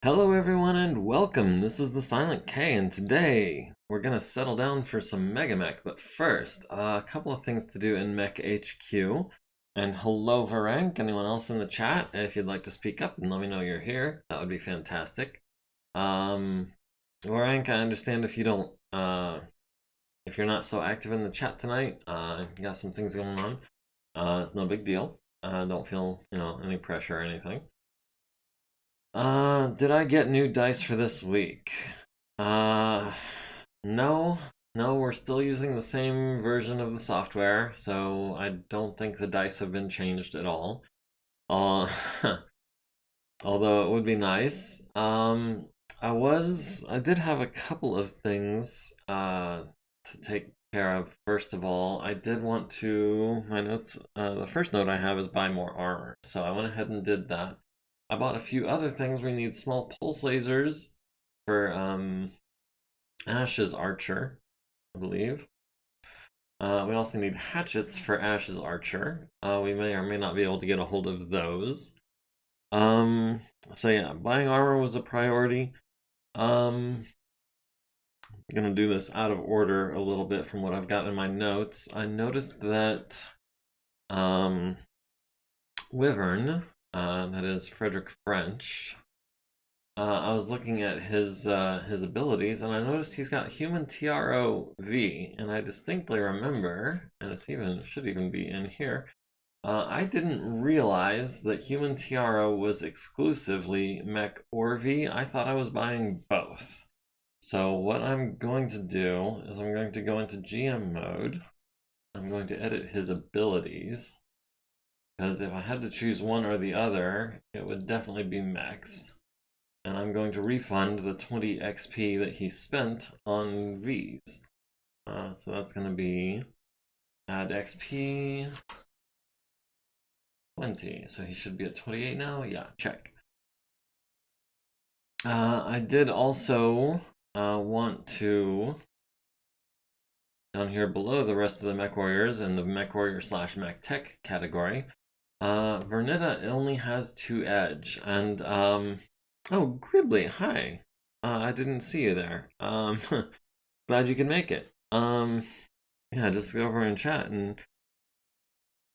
Hello everyone and welcome. This is the Silent K and today we're gonna settle down for some MegaMek, but first, a couple of things to do in MekHQ. And hello Varank, anyone else in the chat? If you'd like to speak up and let me know you're here, that would be fantastic. Varank, I understand if you don't, if you're not so active in the chat tonight, you got some things going on. It's no big deal. Don't feel, any pressure or anything. Did I get new dice for this week? No. No, we're still using the same version of the software, so I don't think the dice have been changed at all. Uh, although it would be nice. I did have a couple of things, to take care of. First of all, I did want to, my notes, the first note I have is buy more armor, so I went ahead and did that. I bought a few other things. We need small pulse lasers for Ash's archer, I believe. We also need hatchets for Ash's archer. We may or may not be able to get a hold of those. So yeah, buying armor was a priority. I'm gonna do this out of order a little bit from what I've got in my notes. I noticed that Wyvern, that is Frederick French. I was looking at his abilities, and I noticed he's got human TRO-V, and I distinctly remember, and should even be in here. I didn't realize that human TRO was exclusively mech or V. I thought I was buying both. So what I'm going to do is I'm going to go into GM mode. I'm going to edit his abilities. Because if I had to choose one or the other, it would definitely be mechs. And I'm going to refund the 20 XP that he spent on Vs. So that's going to be add XP 20. So he should be at 28 now. Yeah, check. I did also want to, down here below the rest of the mech warriors in the mech warrior / mech tech category, Vernita only has 2 edge, and oh, Gribbly, hi. I didn't see you there. Glad you could make it. Yeah, just go over and chat, and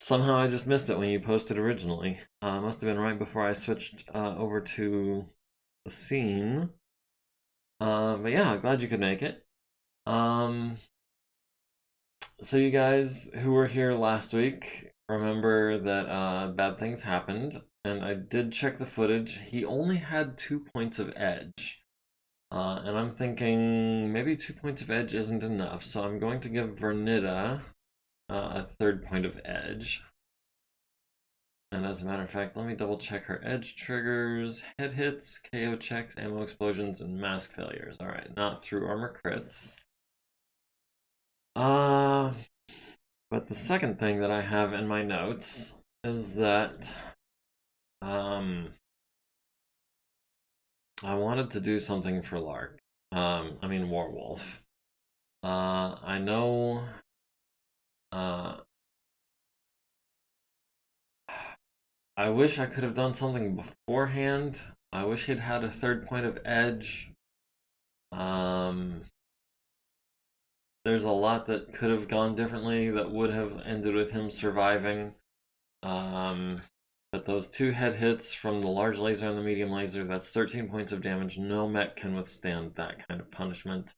somehow I just missed it when you posted originally. Must have been right before I switched over to the scene. But yeah, glad you could make it. So you guys who were here last week remember that bad things happened, and I did check the footage. He only had 2 points of edge. And I'm thinking maybe 2 points of edge isn't enough, so I'm going to give Vernita a 3rd point of edge. And as a matter of fact, let me double check her edge triggers, head hits, KO checks, ammo explosions, and mask failures. Alright, not through armor crits. But the second thing that I have in my notes is that I wanted to do something for Lark. I mean Warwolf. I know I wish I could have done something beforehand. I wish he'd had a 3rd point of edge. There's a lot that could have gone differently that would have ended with him surviving. But those 2 head hits from the large laser and the medium laser, that's 13 points of damage. No mech can withstand that kind of punishment.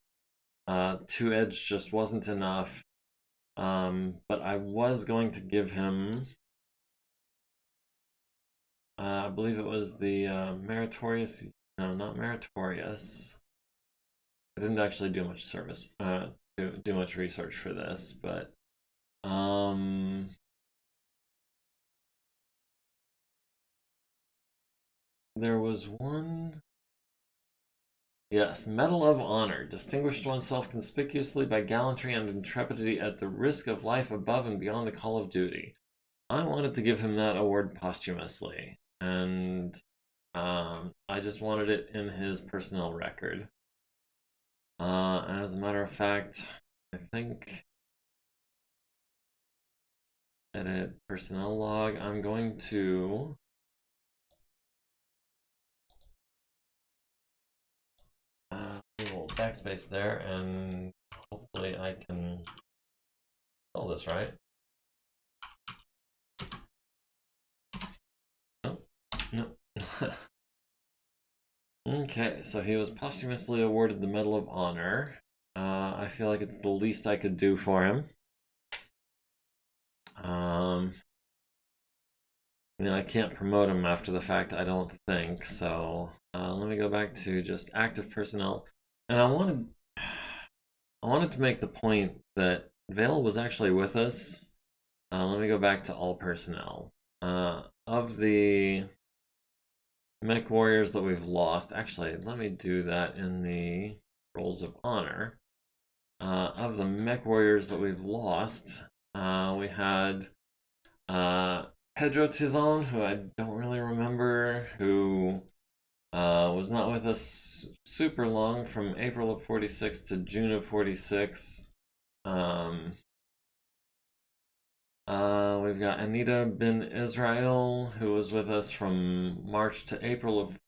2 edge just wasn't enough. But I was going to give him, I believe it was the meritorious, no, not meritorious. I didn't actually do much do much research for this, but there was one. Yes, Medal of Honor. Distinguished oneself conspicuously by gallantry and intrepidity at the risk of life above and beyond the call of duty. I wanted to give him that award posthumously, and I just wanted it in his personnel record. As a matter of fact, I think edit personnel log. I'm going to backspace there, and hopefully I can spell this right. Nope. Nope. Okay, so he was posthumously awarded the Medal of Honor. I feel like it's the least I could do for him. I mean, I can't promote him after the fact, I don't think, so let me go back to just active personnel. And I wanted to make the point that Vale was actually with us. Let me go back to all personnel. Of the mech warriors that we've lost, actually, let me do that in the Rolls of Honor. Of the mech warriors that we've lost, we had Pedro Tizon, who I don't really remember, who was not with us super long, from April of 46 to June of 46. We've got Anita bin Israel, who was with us from March to April of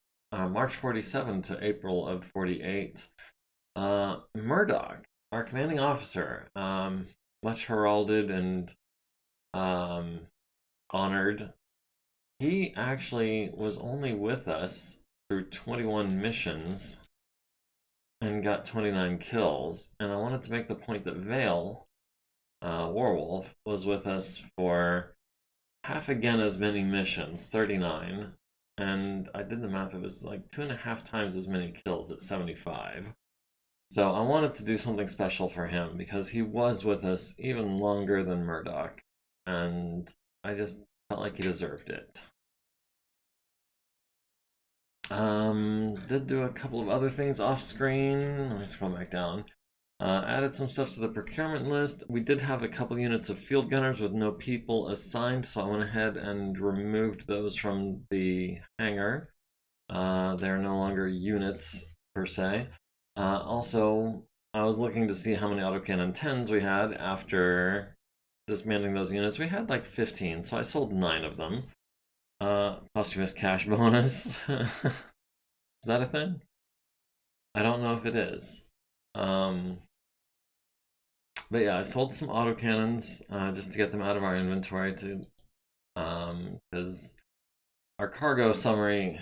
March 47 to April of 48. Murdoch, our commanding officer, much heralded and honored. He actually was only with us through 21 missions and got 29 kills. And I wanted to make the point that Vale, Warwolf, was with us for half again as many missions, 39. And I did the math, it was like 2.5 times as many kills at 75. So I wanted to do something special for him because he was with us even longer than Murdoch. And I just felt like he deserved it. Did do a couple of other things off screen. Let me scroll back down. Added some stuff to the procurement list. We did have a couple units of field gunners with no people assigned, so I went ahead and removed those from the hangar. They're no longer units per se. Also, I was looking to see how many autocannon 10s we had after dismantling those units. We had like 15, so I sold 9 of them. Posthumous cash bonus. Is that a thing? I don't know if it is. But yeah, I sold some autocannons just to get them out of our inventory because our cargo summary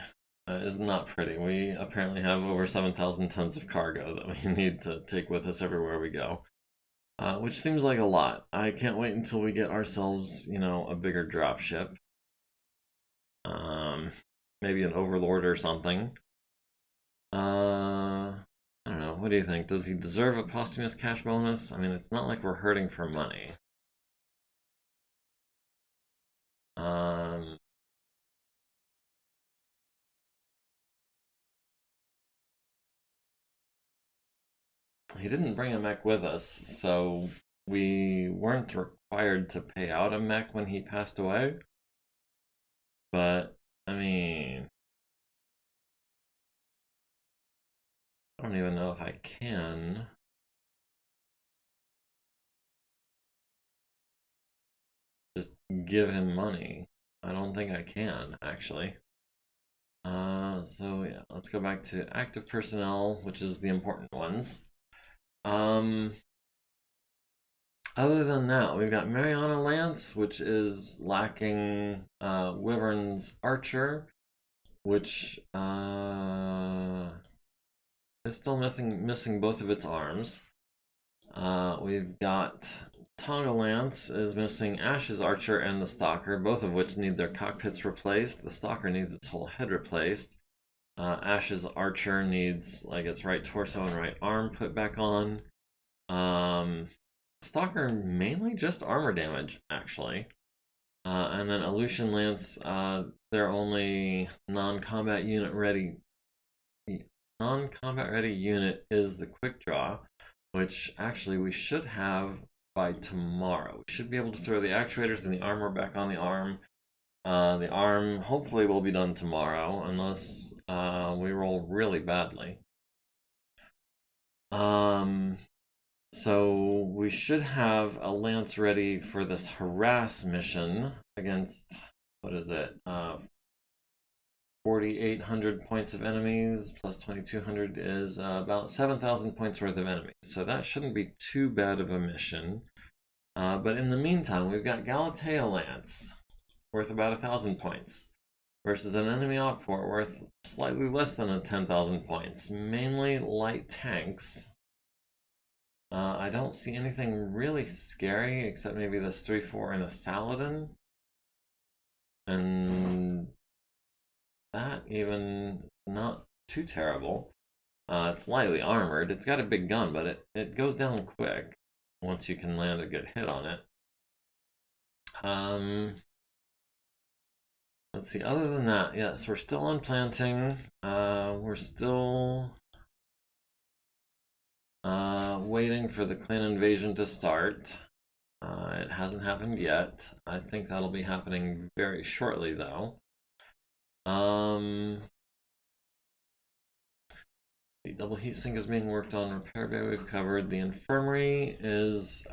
is not pretty. We apparently have over 7,000 tons of cargo that we need to take with us everywhere we go. Which seems like a lot. I can't wait until we get ourselves, you know, a bigger dropship. Maybe an overlord or something. I don't know. What do you think? Does he deserve a posthumous cash bonus? I mean, it's not like we're hurting for money. He didn't bring a mech with us, so we weren't required to pay out a mech when he passed away. But, I mean, I don't even know if I can. Just give him money. I don't think I can, actually. So yeah, let's go back to active personnel, which is the important ones. Other than that, we've got Mariana Lance, which is lacking Wyvern's Archer, which is still missing both of its arms. We've got Tonga Lance is missing Ash's Archer and the Stalker, both of which need their cockpits replaced. The Stalker needs its whole head replaced. Ash's Archer needs like its right torso and right arm put back on. Stalker mainly just armor damage, actually. And then Aleutian Lance, their only non-combat ready unit is the Quick Draw, which actually we should have by tomorrow. We should be able to throw the actuators and the armor back on the arm. The arm hopefully will be done tomorrow, unless we roll really badly. So we should have a Lance ready for this Harass mission against, what is it? 4,800 points of enemies, plus 2,200 is about 7,000 points worth of enemies. So that shouldn't be too bad of a mission. But in the meantime, we've got Galatea Lance, worth about 1,000 points, versus an enemy op fort worth slightly less than 10,000 points. Mainly light tanks. I don't see anything really scary, except maybe this 3-4 and a Saladin. And that even not too terrible. It's lightly armored. It's got a big gun, but it goes down quick once you can land a good hit on it. Let's see, other than that, yes, we're still on planting. We're still waiting for the clan invasion to start. It hasn't happened yet. I think that'll be happening very shortly, though. The double heatsink is being worked on. Repair bay we've covered. The infirmary is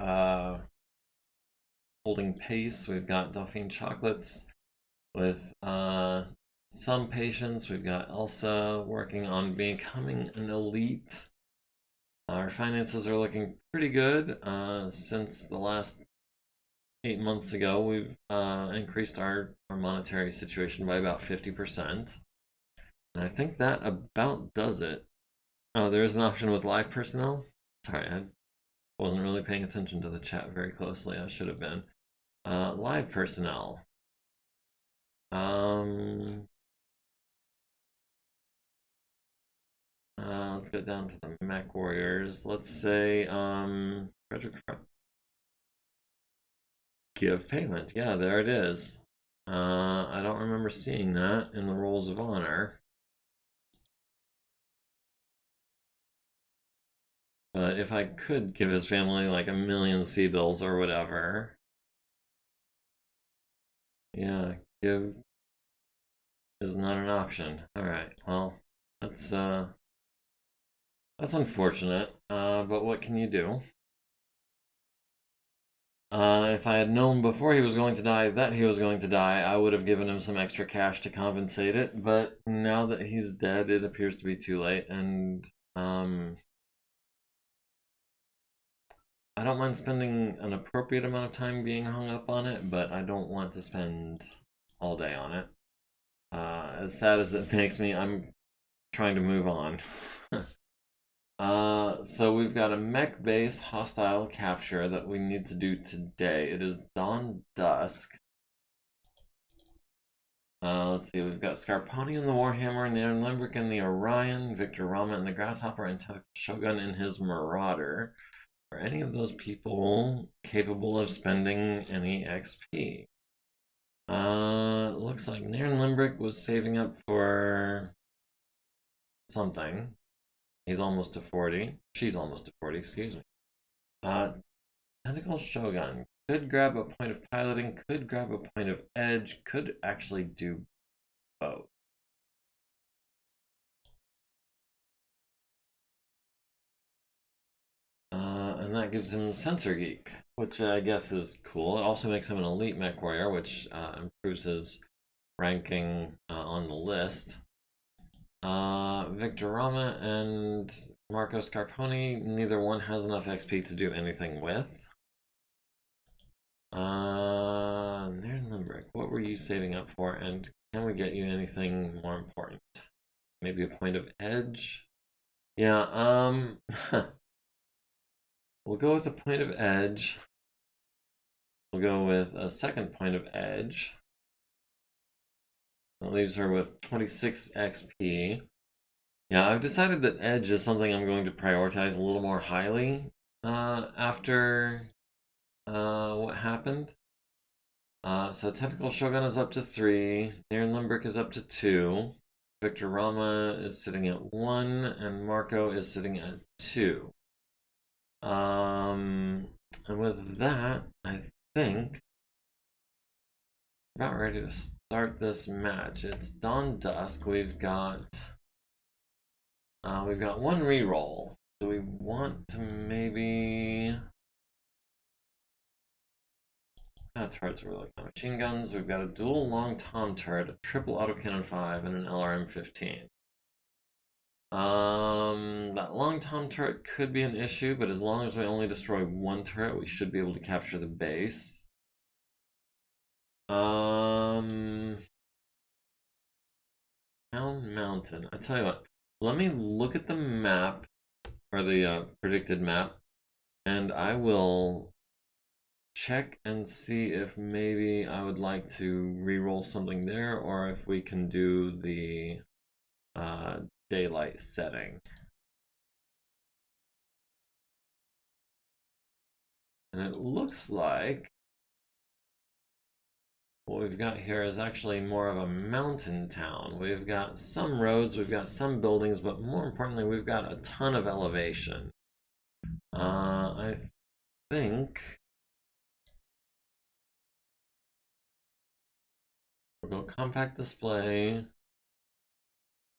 holding pace. We've got Dauphine chocolates with some patients. We've got Elsa working on becoming an elite. Our finances are looking pretty good. Since the last 8 months ago, we've increased our monetary situation by about 50%. And I think that about does it. Oh, there is an option with live personnel. Sorry, I wasn't really paying attention to the chat very closely. I should have been. Live personnel. Let's get down to the mech warriors. Let's say, Frederick. Give payment. Yeah, there it is. I don't remember seeing that in the Rolls of Honor. But if I could give his family like 1,000,000 C-bills or whatever. Yeah, give is not an option. Alright, well, that's unfortunate, but what can you do? If I had known before he was going to die that he was going to die, I would have given him some extra cash to compensate it, but now that he's dead, it appears to be too late, and I don't mind spending an appropriate amount of time being hung up on it, but I don't want to spend all day on it. As sad as it makes me, I'm trying to move on. So we've got a mech base hostile capture that we need to do today. It is dawn dusk. Let's see, we've got Scarponi in the Warhammer, Nairn Limbrick in the Orion, Victor Rama in the Grasshopper, and Shogun in his Marauder. Are any of those people capable of spending any XP? Looks like Nairn Limbrick was saving up for something. He's almost to 40. She's almost to 40, excuse me. Tentacle Shogun could grab a point of piloting, could grab a point of edge, could actually do both. And that gives him Sensor Geek, which I guess is cool. It also makes him an elite mech warrior, which improves his ranking on the list. Victor Rama and Marco Scarponi, neither one has enough XP to do anything with. Nairn Limbrick, what were you saving up for, and can we get you anything more important? Maybe a point of edge? Yeah, we'll go with a point of edge. We'll go with a second point of edge. That leaves her with 26 XP. Yeah, I've decided that edge is something I'm going to prioritize a little more highly after what happened. So Tentacle Shogun is up to 3, Nairn Limbrick is up to 2, Victor Rama is sitting at 1, and Marco is sitting at 2. And with that, I think we're about ready to start this match. It's dawn dusk. We've got one reroll. Do we want to maybe kind of turrets are we looking at? Machine guns. We've got a dual long tom turret, a triple autocannon 5, and an LRM 15. That long tom turret could be an issue, but as long as we only destroy one turret, we should be able to capture the base. Town Mountain. I tell you what, let me look at the map, or the predicted map, and I will check and see if maybe I would like to re-roll something there, or if we can do the daylight setting. And it looks like what we've got here is actually more of a mountain town. We've got some roads, we've got some buildings, but more importantly, we've got a ton of elevation. I think we'll go compact display.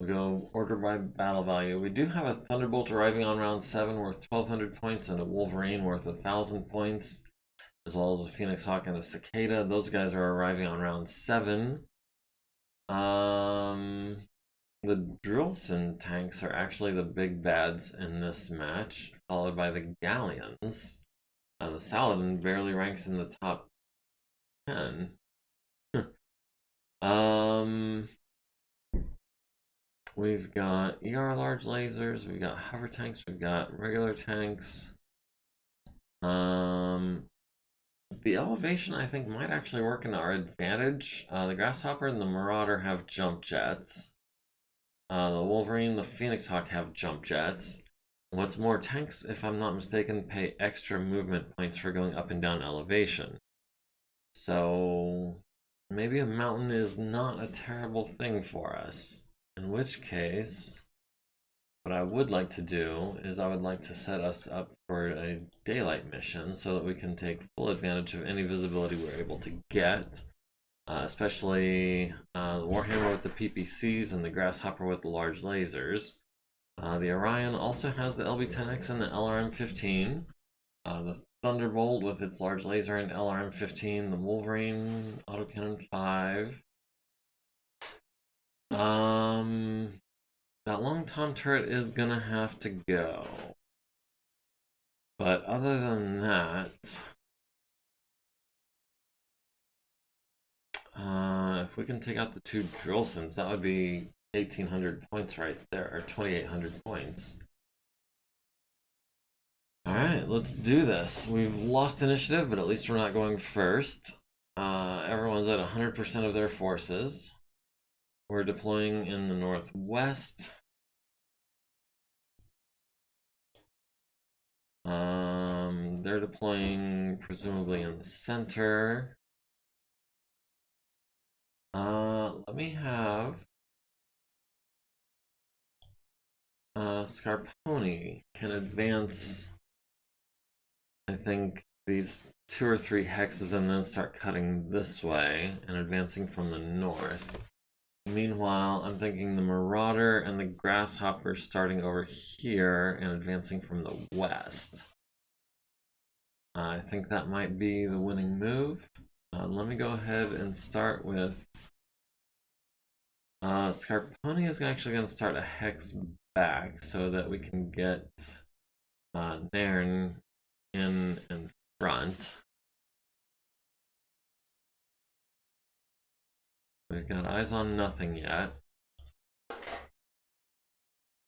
We'll go order by battle value. We do have a Thunderbolt arriving on round 7 worth 1,200 points and a Wolverine worth 1,000 points, as well as a Phoenix Hawk and a Cicada. Those guys are arriving on round 7. The Drillson tanks are actually the big bads in this match, followed by the Galleons. The Saladin barely ranks in the top 10. We've got ER large lasers, we've got hover tanks, we've got regular tanks. The elevation, I think, might actually work in our advantage. The Grasshopper and the Marauder have jump jets. The Wolverine, the Phoenix Hawk have jump jets. What's more, tanks, if I'm not mistaken, pay extra movement points for going up and down elevation. So maybe a mountain is not a terrible thing for us. In which case, what I would like to do is I would like to set us up for a daylight mission so that we can take full advantage of any visibility we're able to get. Especially the Warhammer with the PPCs and the Grasshopper with the large lasers. The Orion also has the LB-10X and the LRM-15. The Thunderbolt with its large laser and LRM-15. The Wolverine autocannon 5. That long tom turret is gonna have to go. But other than that, if we can take out the 2 Drillsons, that would be 1,800 points right there, or 2,800 points. Alright, let's do this. We've lost initiative, but at least we're not going first. Everyone's at 100% of their forces. We're deploying in the northwest. They're deploying presumably in the center. Let me have Scarponi can advance, I think, these 2 or 3 hexes and then start cutting this way and advancing from the north. Meanwhile, I'm thinking the Marauder and the Grasshopper starting over here and advancing from the west. I think that might be the winning move. Let me go ahead and start with Scarponi is actually going to start a hex back so that we can get Nairn in front. We've got eyes on nothing yet.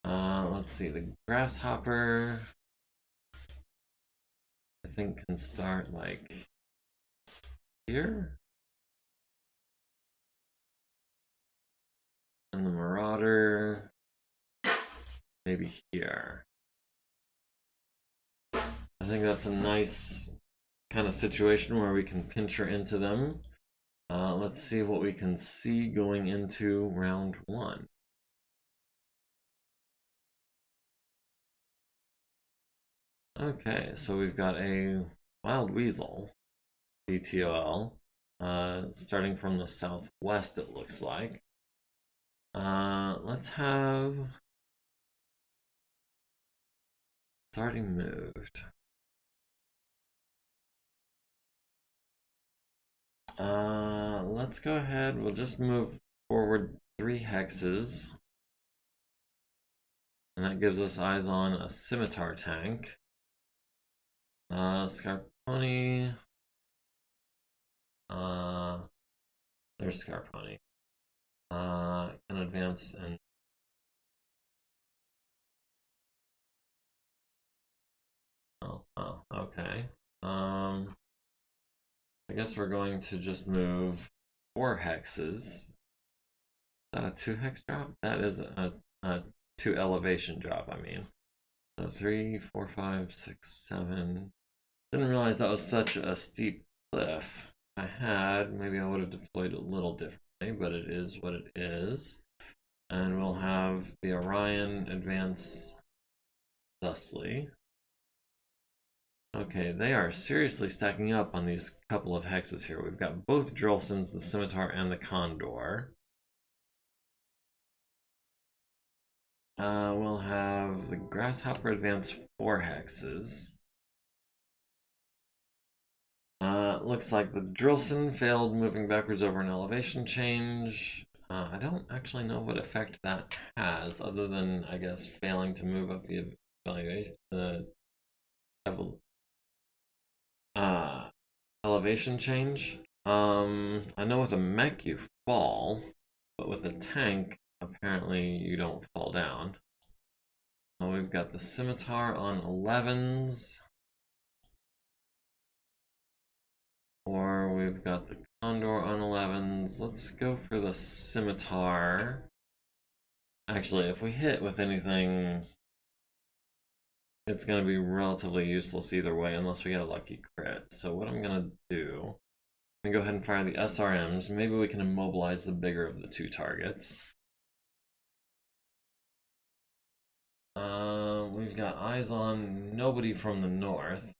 Let's see, the Grasshopper I think can start like here. And the Marauder maybe here. I think that's a nice kind of situation where we can pinch her into them. Let's see what we can see going into round 1. Okay, so we've got a Wild Weasel, DTOL, starting from the southwest, it looks like. Let's have... It's already moved. Let's go ahead. We'll just move forward 3 hexes. And that gives us eyes on a scimitar tank. Scarponi. There's Scarponi. Can advance and okay. I guess we're going to just move 4 hexes. Is that a 2 hex drop? That is a 2 elevation drop, I mean. So 3, 4, 5, 6, 7. Didn't realize that was such a steep cliff. If I had, maybe I would have deployed a little differently, but it is what it is. And we'll have the Orion advance thusly. Okay, they are seriously stacking up on these couple of hexes here. We've got both Drillsons, the Scimitar, and the Condor. We'll have the Grasshopper advance 4 hexes. Looks like the Drillson failed moving backwards over an elevation change. I don't actually know what effect that has, other than, I guess, failing to move up the evaluation, elevation change. I know with a mech you fall, but with a tank, apparently you don't fall down. We've got the Scimitar on 11s. Or we've got the Condor on 11s. Let's go for the Scimitar. Actually, if we hit with anything, it's going to be relatively useless either way unless we get a lucky crit. So what I'm going to do, I'm going to go ahead and fire the SRMs. Maybe we can immobilize the bigger of the 2 targets. We've got eyes on nobody from the north.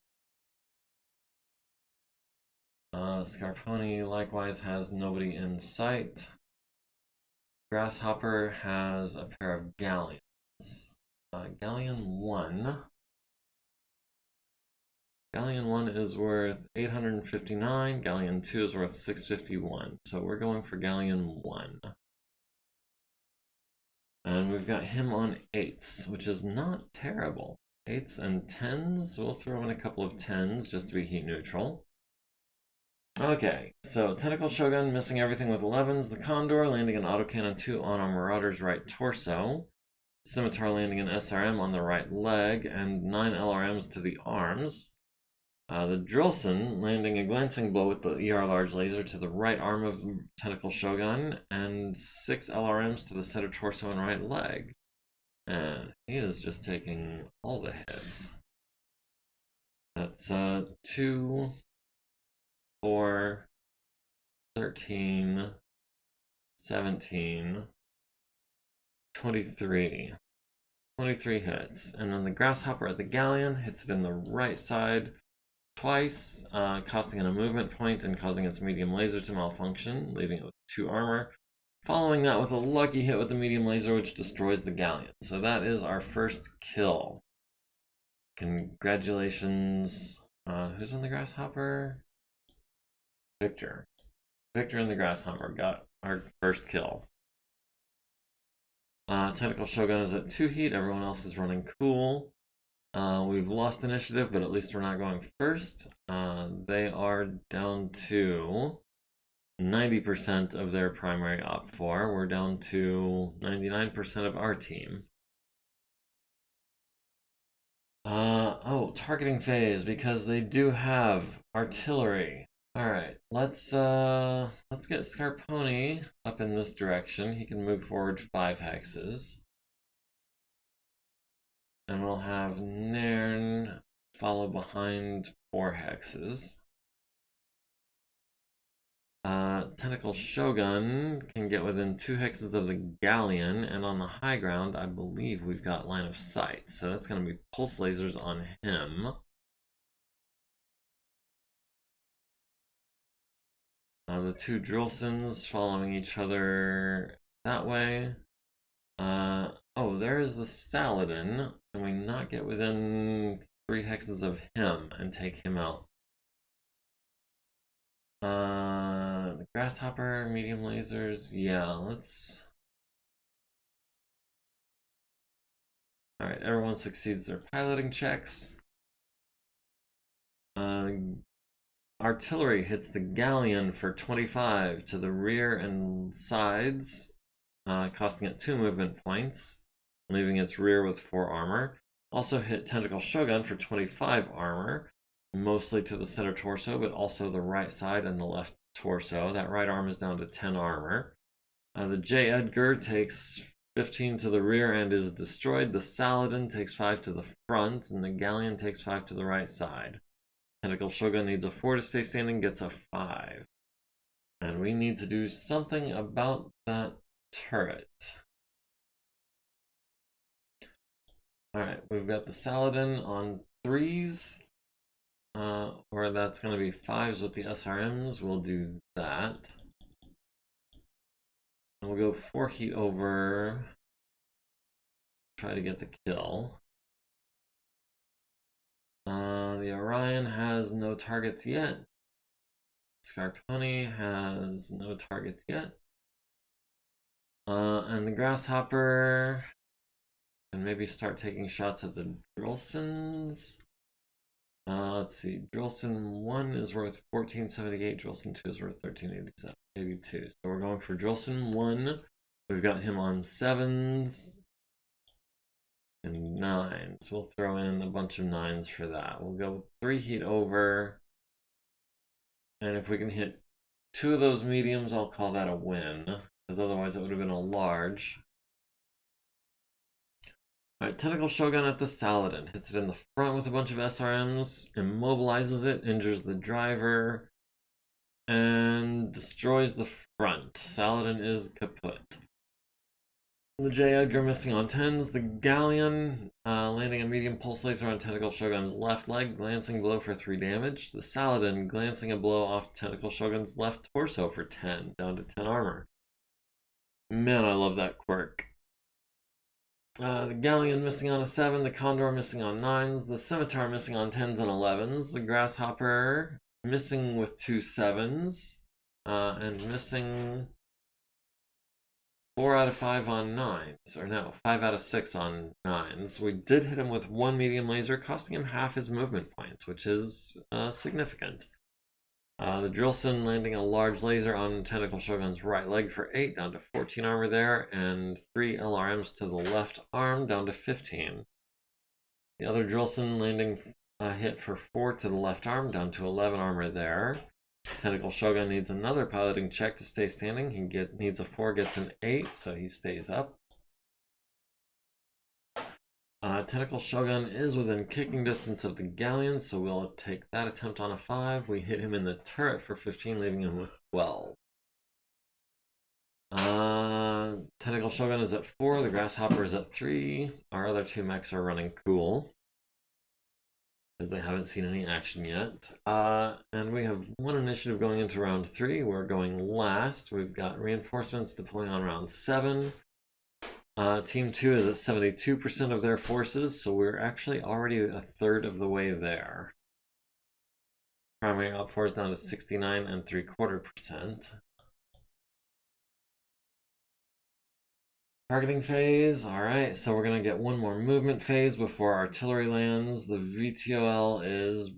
Scarponi likewise has nobody in sight. Grasshopper has a pair of galleons. Galleon 1. Galleon 1 is worth 859. Galleon 2 is worth 651. So we're going for Galleon 1. And we've got him on 8s, which is not terrible. 8s and 10s. We'll throw in a couple of 10s just to be heat neutral. Okay, so Tentacle Shogun missing everything with 11s. The Condor landing an autocannon 2 on our Marauder's right torso. Scimitar landing an SRM on the right leg, and 9 LRMs to the arms. The Drillson landing a glancing blow with the ER large laser to the right arm of the Tentacle Shogun, and 6 LRMs to the center torso and right leg. And he is just taking all the hits. That's 2, 4, 13, 17, 23. 23 hits. And then the Grasshopper at the Galleon hits it in the right side twice, costing it a movement point and causing its medium laser to malfunction, leaving it with 2 armor. Following that with a lucky hit with the medium laser, which destroys the Galleon. So that is our first kill. Congratulations. Who's in the Grasshopper? Victor. Victor and the Grasshopper got our first kill. Tentacle Shogun is at 2 heat. Everyone else is running cool. We've lost initiative, but at least we're not going first. They are down to 90% of their primary op 4. We're down to 99% of our team. Oh, targeting phase, because they do have artillery. Alright, let's get Scarponi up in this direction. He can move forward 5 hexes. And we'll have Nairn follow behind 4 hexes. Tentacle Shogun can get within 2 hexes of the Galleon, and on the high ground, I believe we've got line of sight. So that's going to be pulse lasers on him. The 2 Drillsons following each other that way. Oh, there is the Saladin. Can we not get within 3 hexes of him and take him out? Grasshopper, medium lasers. Yeah, let's. Alright, everyone succeeds their piloting checks. Artillery hits the galleon for 25 to the rear and sides, costing it 2 movement points, leaving its rear with 4 armor. Also hit Tentacle Shogun for 25 armor, mostly to the center torso, but also the right side and the left torso. That right arm is down to 10 armor. The J. Edgar takes 15 to the rear and is destroyed. The Saladin takes 5 to the front, and the Galleon takes 5 to the right side. Tentacle Shogun needs a 4 to stay standing, gets a 5. And we need to do something about that turret. Alright, we've got the Saladin on 3s. Or that's going to be 5s with the SRMs. We'll do that. And we'll go 4 heat over. Try to get the kill. The Orion has no targets yet. Scarponi has no targets yet. And the Grasshopper can maybe start taking shots at the Drillsons. Let's see. Drillson 1 is worth 1478. Drillson 2 is worth 1382. So we're going for Drillson 1. We've got him on 7s and 9s. We'll throw in a bunch of 9s for that. We'll go 3 heat over. And if we can hit 2 of those mediums, I'll call that a win. Because otherwise it would have been a large. Alright, Tentacle Shogun at the Saladin. Hits it in the front with a bunch of SRMs, immobilizes it, injures the driver, and destroys the front. Saladin is kaput. The J. Edgar missing on 10s. The Galleon landing a medium pulse laser on Tentacle Shogun's left leg, glancing blow for 3 damage. The Saladin glancing a blow off Tentacle Shogun's left torso for 10, down to 10 armor. Man, I love that quirk. The Galleon missing on a 7, the Condor missing on 9s, the Scimitar missing on 10s and 11s, the Grasshopper missing with 2 7s, and missing 4 out of 5 on 9s, or no, 5 out of 6 on 9s. We did hit him with 1 medium laser, costing him half his movement points, which is significant. The Drillson landing a large laser on Tentacle Shogun's right leg for 8, down to 14 armor there, and 3 LRMs to the left arm, down to 15. The other Drillson landing a hit for 4 to the left arm, down to 11 armor there. Tentacle Shogun needs another piloting check to stay standing. He needs a 4, gets an 8, so he stays up. Tentacle Shogun is within kicking distance of the Galleon, so we'll take that attempt on a 5. We hit him in the turret for 15, leaving him with 12. Tentacle Shogun is at 4, the Grasshopper is at 3. Our other 2 mechs are running cool, because they haven't seen any action yet. And we have 1 initiative going into round 3. We're going last. We've got reinforcements deploying on round 7. Team 2 is at 72% of their forces, so we're actually already a third of the way there. Primary op 4 is down to 69 and 3/4%. Targeting phase, alright, so we're going to get 1 more movement phase before artillery lands. The VTOL is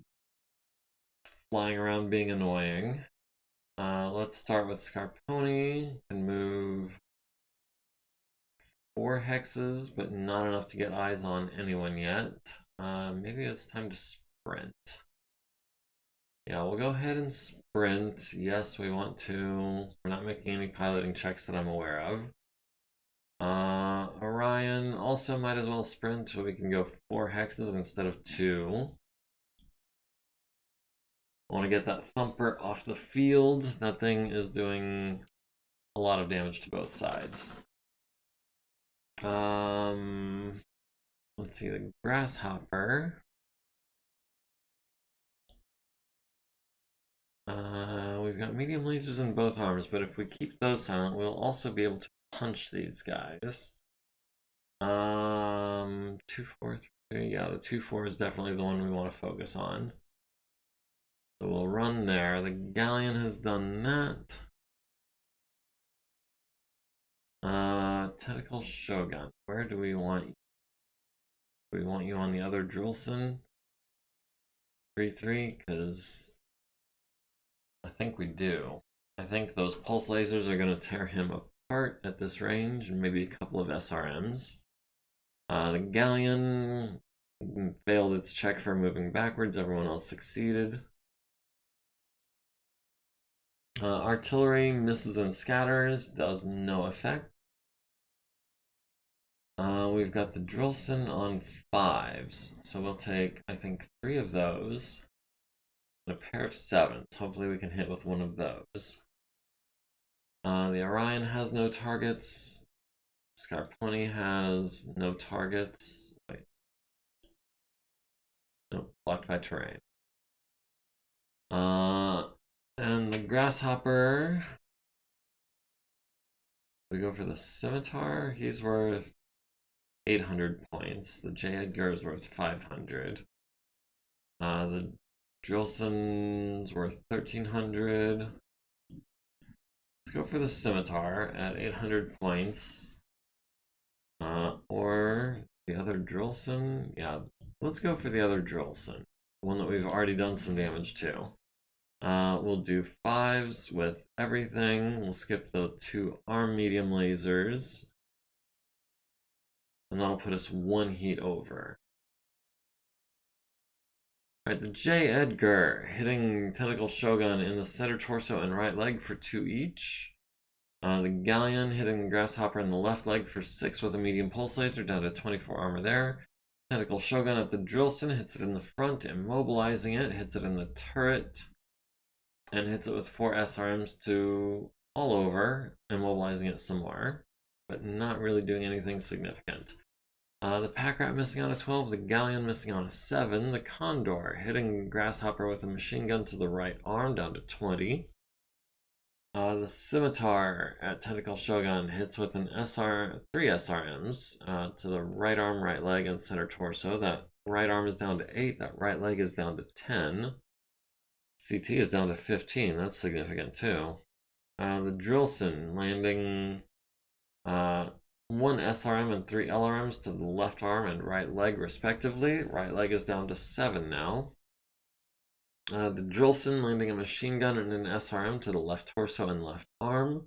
flying around being annoying. Let's start with Scarponi. Can move 4 hexes, but not enough to get eyes on anyone yet. Maybe it's time to sprint. Yeah, we'll go ahead and sprint. Yes, we want to. We're not making any piloting checks that I'm aware of. Orion also might as well sprint, so we can go 4 hexes instead of 2. I want to get that thumper off the field. That thing is doing a lot of damage to both sides. Let's see, the Grasshopper. We've got medium lasers in both arms, but if we keep those silent, we'll also be able to punch these guys. 2, 4, 3. Yeah, the 2, 4 is definitely the one we want to focus on. So we'll run there. The Galleon has done that. Tentacle Shogun. Where do we want you? Do we want you on the other Drillson? 3-3? Because I think we do. I think those pulse lasers are going to tear him apart at this range, and maybe a couple of SRMs. The Galleon failed its check for moving backwards. Everyone else succeeded. Artillery misses and scatters, does no effect. We've got the Drillson on 5s, so we'll take, I think, 3 of those. And a pair of 7s. Hopefully we can hit with one of those. The Orion has no targets. Scarponi has no targets. Wait. Nope, blocked by terrain. And the Grasshopper, we go for the Scimitar. He's worth 800 points. The J. Edgar is worth 500. The Drillson's worth 1300. Let's go for the Scimitar at 800 points. Or the other Drillson. Yeah, let's go for the other Drillson. The one that we've already done some damage to. We'll do 5s with everything. We'll skip the 2 arm medium lasers. And that'll put us 1 heat over. Alright, the J. Edgar hitting Tentacle Shogun in the center torso and right leg for 2 each. The Galleon hitting the Grasshopper in the left leg for 6 with a medium pulse laser, down to 24 armor there. Tentacle Shogun at the Drillson hits it in the front, immobilizing it, hits it in the turret, and hits it with 4 SRMs to all over, immobilizing it some more, but not really doing anything significant. The Pack Rat missing on a 12, the Galleon missing on a 7, the Condor hitting Grasshopper with a machine gun to the right arm, down to 20. The Scimitar at Tentacle Shogun hits with an 3 SRMs to the right arm, right leg, and center torso. That right arm is down to 8, that right leg is down to 10. CT is down to 15, that's significant too. The Drillson landing 1 SRM and 3 LRMs to the left arm and right leg respectively. Right leg is down to 7 now. The Drillson landing a machine gun and an SRM to the left torso and left arm.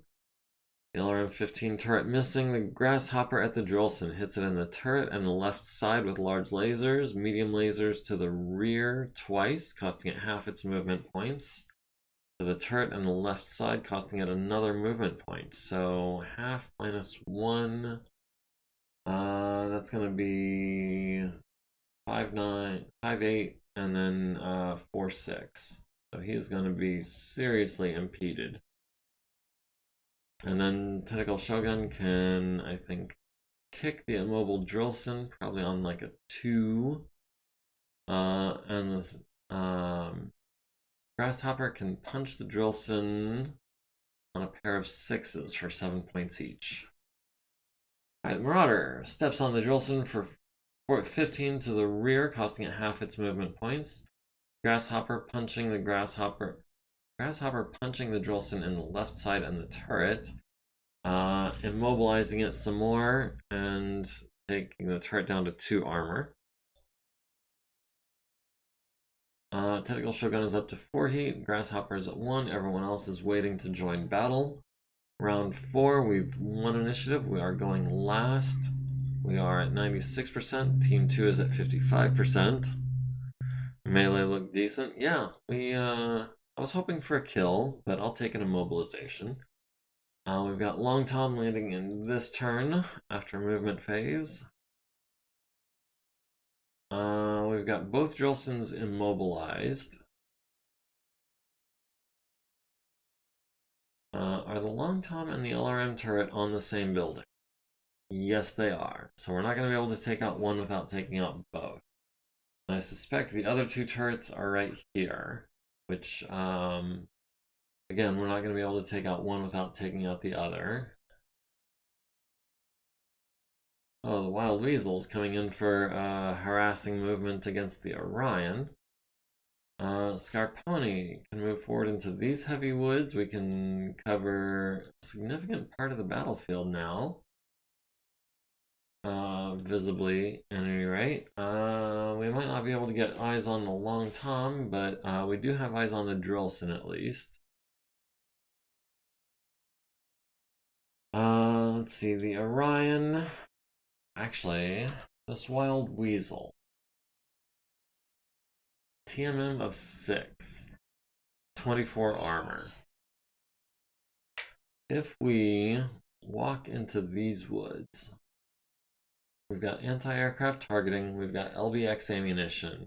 The LRM-15 turret missing. The Grasshopper at the Drillson hits it in the turret and the left side with large lasers. Medium lasers to the rear twice, costing it half its movement points. To the turret and the left side, costing it another movement point. So half minus 1. That's going to be 5-9, 5-8, and then 4-6. So he's going to be seriously impeded. And then Tentacle Shogun can, I think, kick the immobile Drillson, probably on like a 2. And this Grasshopper can punch the Drillson on a pair of 6s for 7 points each. Alright, Marauder steps on the Drillson for 15 to the rear, costing it half its movement points. Grasshopper punching the punching the Drillson in the left side and the turret, immobilizing it some more and taking the turret down to 2 armor. Tentacle Shogun is up to 4 heat, Grasshopper is at 1, everyone else is waiting to join battle. Round 4, we've won initiative, we are going last. We are at 96%, Team 2 is at 55%. Melee looked decent. Yeah, I was hoping for a kill, but I'll take an immobilization. We've got Long Tom landing in this turn after movement phase. We've got both Drillsons immobilized. Are the Long Tom and the LRM turret on the same building? Yes, they are. So we're not going to be able to take out one without taking out both. And I suspect the other 2 turrets are right here, which, again, we're not going to be able to take out one without taking out the other. Oh, the Wild Weasel's coming in for harassing movement against the Orion. Scarponi can move forward into these heavy woods. We can cover a significant part of the battlefield now. Visibly, at any rate. We might not be able to get eyes on the Long Tom, but we do have eyes on the Drillson at least. Let's see, the Orion. Actually, this Wild Weasel. TMM of 6. 24 armor. If we walk into these woods, we've got anti-aircraft targeting, we've got LBX ammunition.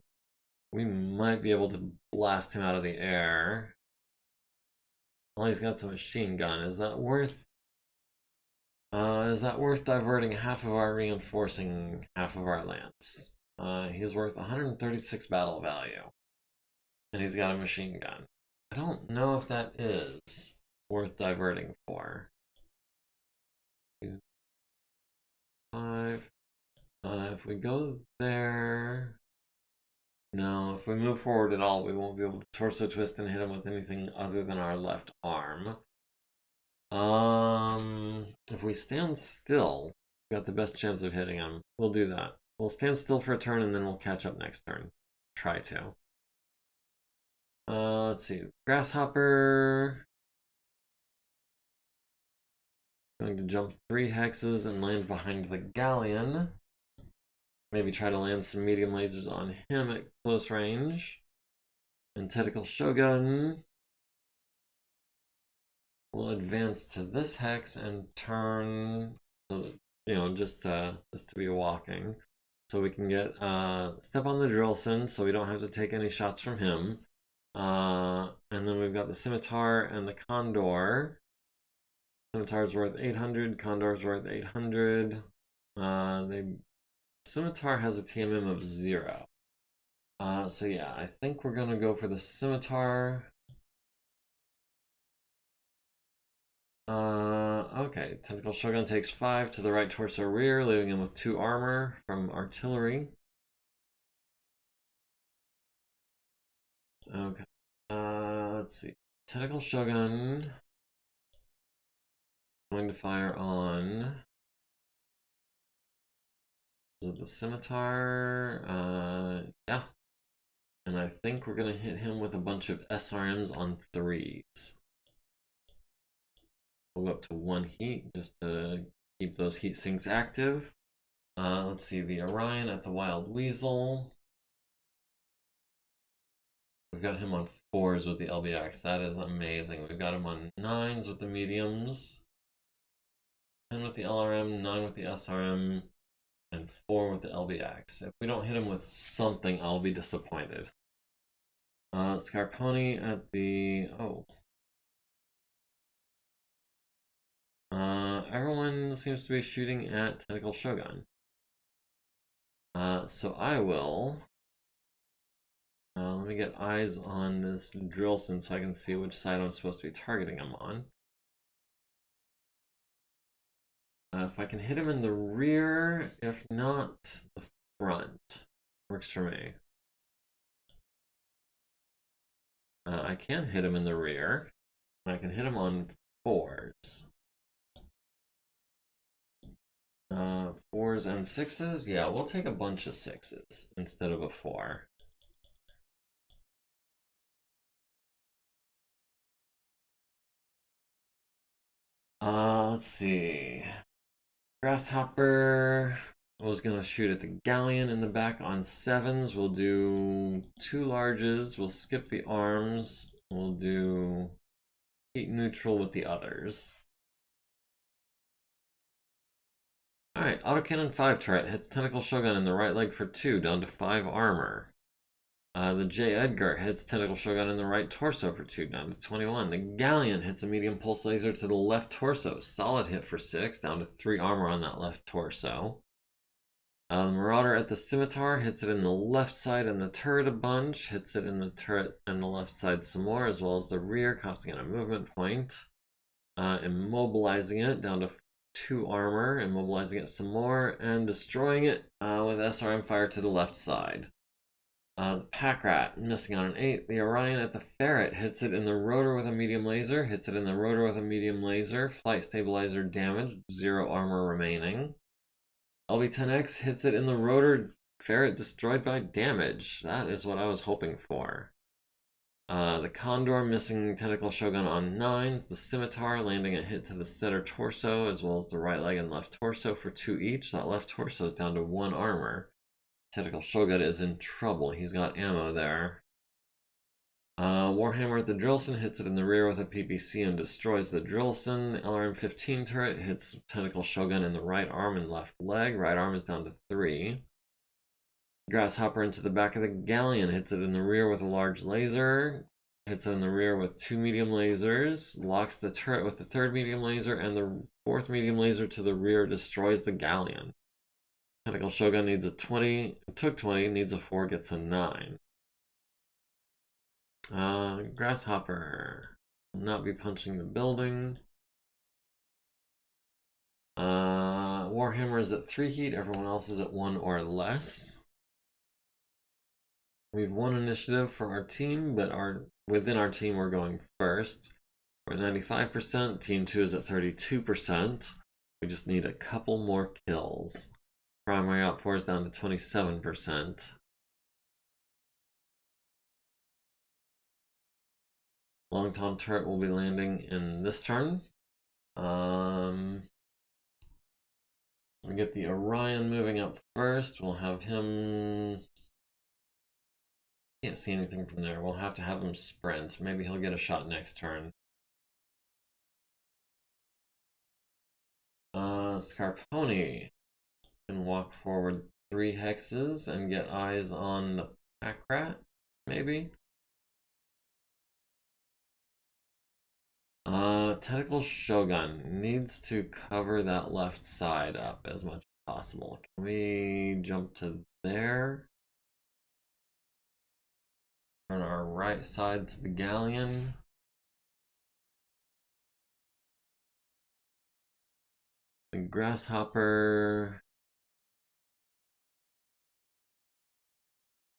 We might be able to blast him out of the air. Well, he's got some machine gun. Is that worth diverting half of our reinforcing half of our lance? He's worth 136 battle value. And he's got a machine gun. I don't know if that is worth diverting for. 2, 5. If we go there... No, if we move forward at all, we won't be able to torso twist and hit him with anything other than our left arm. If we stand still, we've got the best chance of hitting him. We'll do that. We'll stand still for a turn and then we'll catch up next turn. Try to. Let's see. Grasshopper. Going to jump 3 hexes and land behind the galleon. Maybe try to land some medium lasers on him at close range. And Tentacle Shogun will advance to this hex and turn, just to be walking. So we can get step on the Drillson so we don't have to take any shots from him. And then we've got the Scimitar and the Condor. Scimitar's worth 800, Condor's worth 800. Scimitar has a TMM of 0. So yeah, I think we're gonna go for the Scimitar. Okay, Tentacle Shogun takes 5 to the right torso rear, leaving him with 2 armor from artillery. Okay, let's see. Tentacle Shogun going to fire on the Scimitar. Yeah. And I think we're gonna hit him with a bunch of SRMs on 3s. We'll go up to 1 heat just to keep those heat sinks active. Let's see, the Orion at the Wild Weasel. We've got him on 4s with the LBX. That is amazing. We've got him on 9s with the mediums, 10 with the LRM, 9 with the SRM, and 4 with the LBX. If we don't hit him with something, I'll be disappointed. Scarponi at the... everyone seems to be shooting at Tentacle Shogun. So I will... let me get eyes on this Drillson so I can see which side I'm supposed to be targeting him on. If I can hit him in the rear, if not the front, works for me. I can hit him in the rear. I can hit him on 4s. 4s and 6s? Yeah, we'll take a bunch of 6s instead of a 4. Let's see. Grasshopper was gonna shoot at the galleon in the back on 7s. We'll do 2 larges. We'll skip the arms. We'll do heat neutral with the others. Alright, autocannon 5 turret hits Tentacle Shogun in the right leg for 2, down to 5 armor. The J. Edgar hits Tentacle Shogun in the right torso for 2, down to 21. The Galleon hits a medium pulse laser to the left torso. Solid hit for 6, down to 3 armor on that left torso. The Marauder at the Scimitar hits it in the left side and the turret a bunch. Hits it in the turret and the left side some more, as well as the rear, costing it a movement point. Immobilizing it down to 2 armor, immobilizing it some more, and destroying it with SRM fire to the left side. The pack rat missing on an 8. The Orion at the ferret hits it in the rotor with a medium laser. Hits it in the rotor with a medium laser. Flight stabilizer damage. 0 armor remaining. LB-10X hits it in the rotor. Ferret destroyed by damage. That is what I was hoping for. The Condor missing Tentacle Shogun on 9s. The Scimitar landing a hit to the center torso as well as the right leg and left torso for 2 each. That left torso is down to 1 armor. Tentacle Shogun is in trouble. He's got ammo there. Warhammer at the Drillson hits it in the rear with a PPC and destroys the Drillson. The LRM-15 turret hits Tentacle Shogun in the right arm and left leg. Right arm is down to 3. Grasshopper into the back of the Galleon hits it in the rear with a large laser. Hits it in the rear with 2 medium lasers. Locks the turret with the 3rd medium laser, and the 4th medium laser to the rear destroys the Galleon. Tentacle Shogun needs a 20. It took 20, needs a 4, gets a 9. Grasshopper will not be punching the building. Warhammer is at 3 heat. Everyone else is at 1 or less. We've 1 initiative for our team, but within our team we're going first. We're at 95%. Team 2 is at 32%. We just need a couple more kills. Primary Op 4 is down to 27%. Long Tom turret will be landing in this turn. We get the Orion moving up first. We'll have him... Can't see anything from there. We'll have to have him sprint. Maybe he'll get a shot next turn. Scarponi can walk forward 3 hexes and get eyes on the pack rat, maybe. Tentacle Shogun needs to cover that left side up as much as possible. Can we jump to there? Turn our right side to the Galleon. The Grasshopper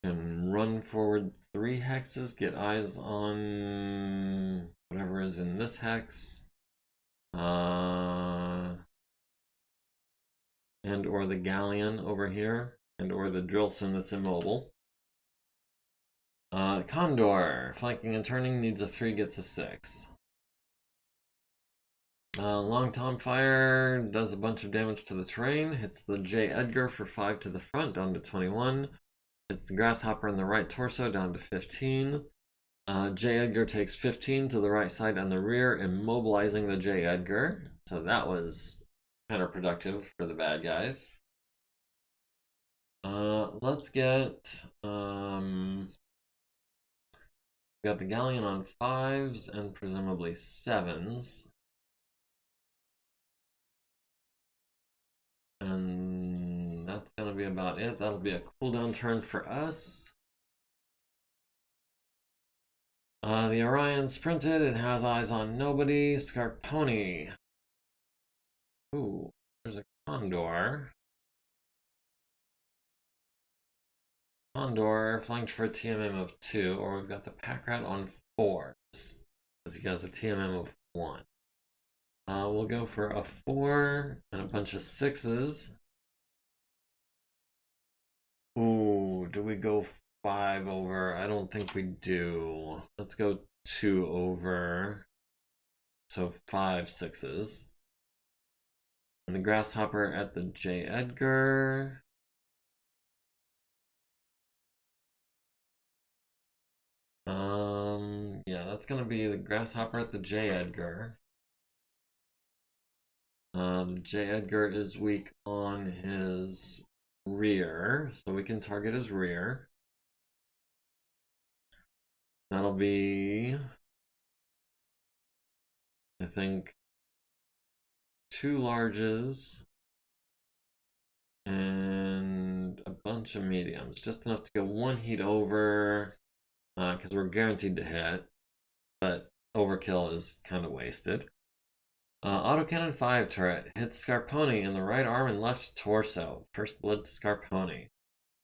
can run forward 3 hexes, get eyes on whatever is in this hex. And or the Galleon over here, and or the Drillson that's immobile. Condor, flanking and turning, needs a 3, gets a 6. Long Tom Fire does a bunch of damage to the terrain, hits the J. Edgar for 5 to the front, down to 21. Hits the Grasshopper in the right torso, down to 15. J. Edgar takes 15 to the right side and the rear, immobilizing the J. Edgar. So that was counterproductive for the bad guys. Let's get... we got the Galleon on 5s and presumably 7s. And that's going to be about it. That'll be a cooldown turn for us. The Orion sprinted. It has eyes on nobody. Scarponi. Ooh, there's a Condor. Condor flanked for a TMM of 2, or we've got the pack rat on 4s, because he has a TMM of 1. We'll go for a 4 and a bunch of 6s. Ooh, do we go 5 over? I don't think we do. Let's go 2 over. So 5 6s. And the Grasshopper at the J. Edgar. Yeah, that's gonna be the Grasshopper at the J. Edgar. J. Edgar is weak on his rear, so we can target his rear. That'll be, I think, 2 larges and a bunch of mediums, just enough to go 1 heat over, because we're guaranteed to hit, but overkill is kind of wasted. Autocannon 5 turret hits Scarponi in the right arm and left torso. First blood to Scarponi.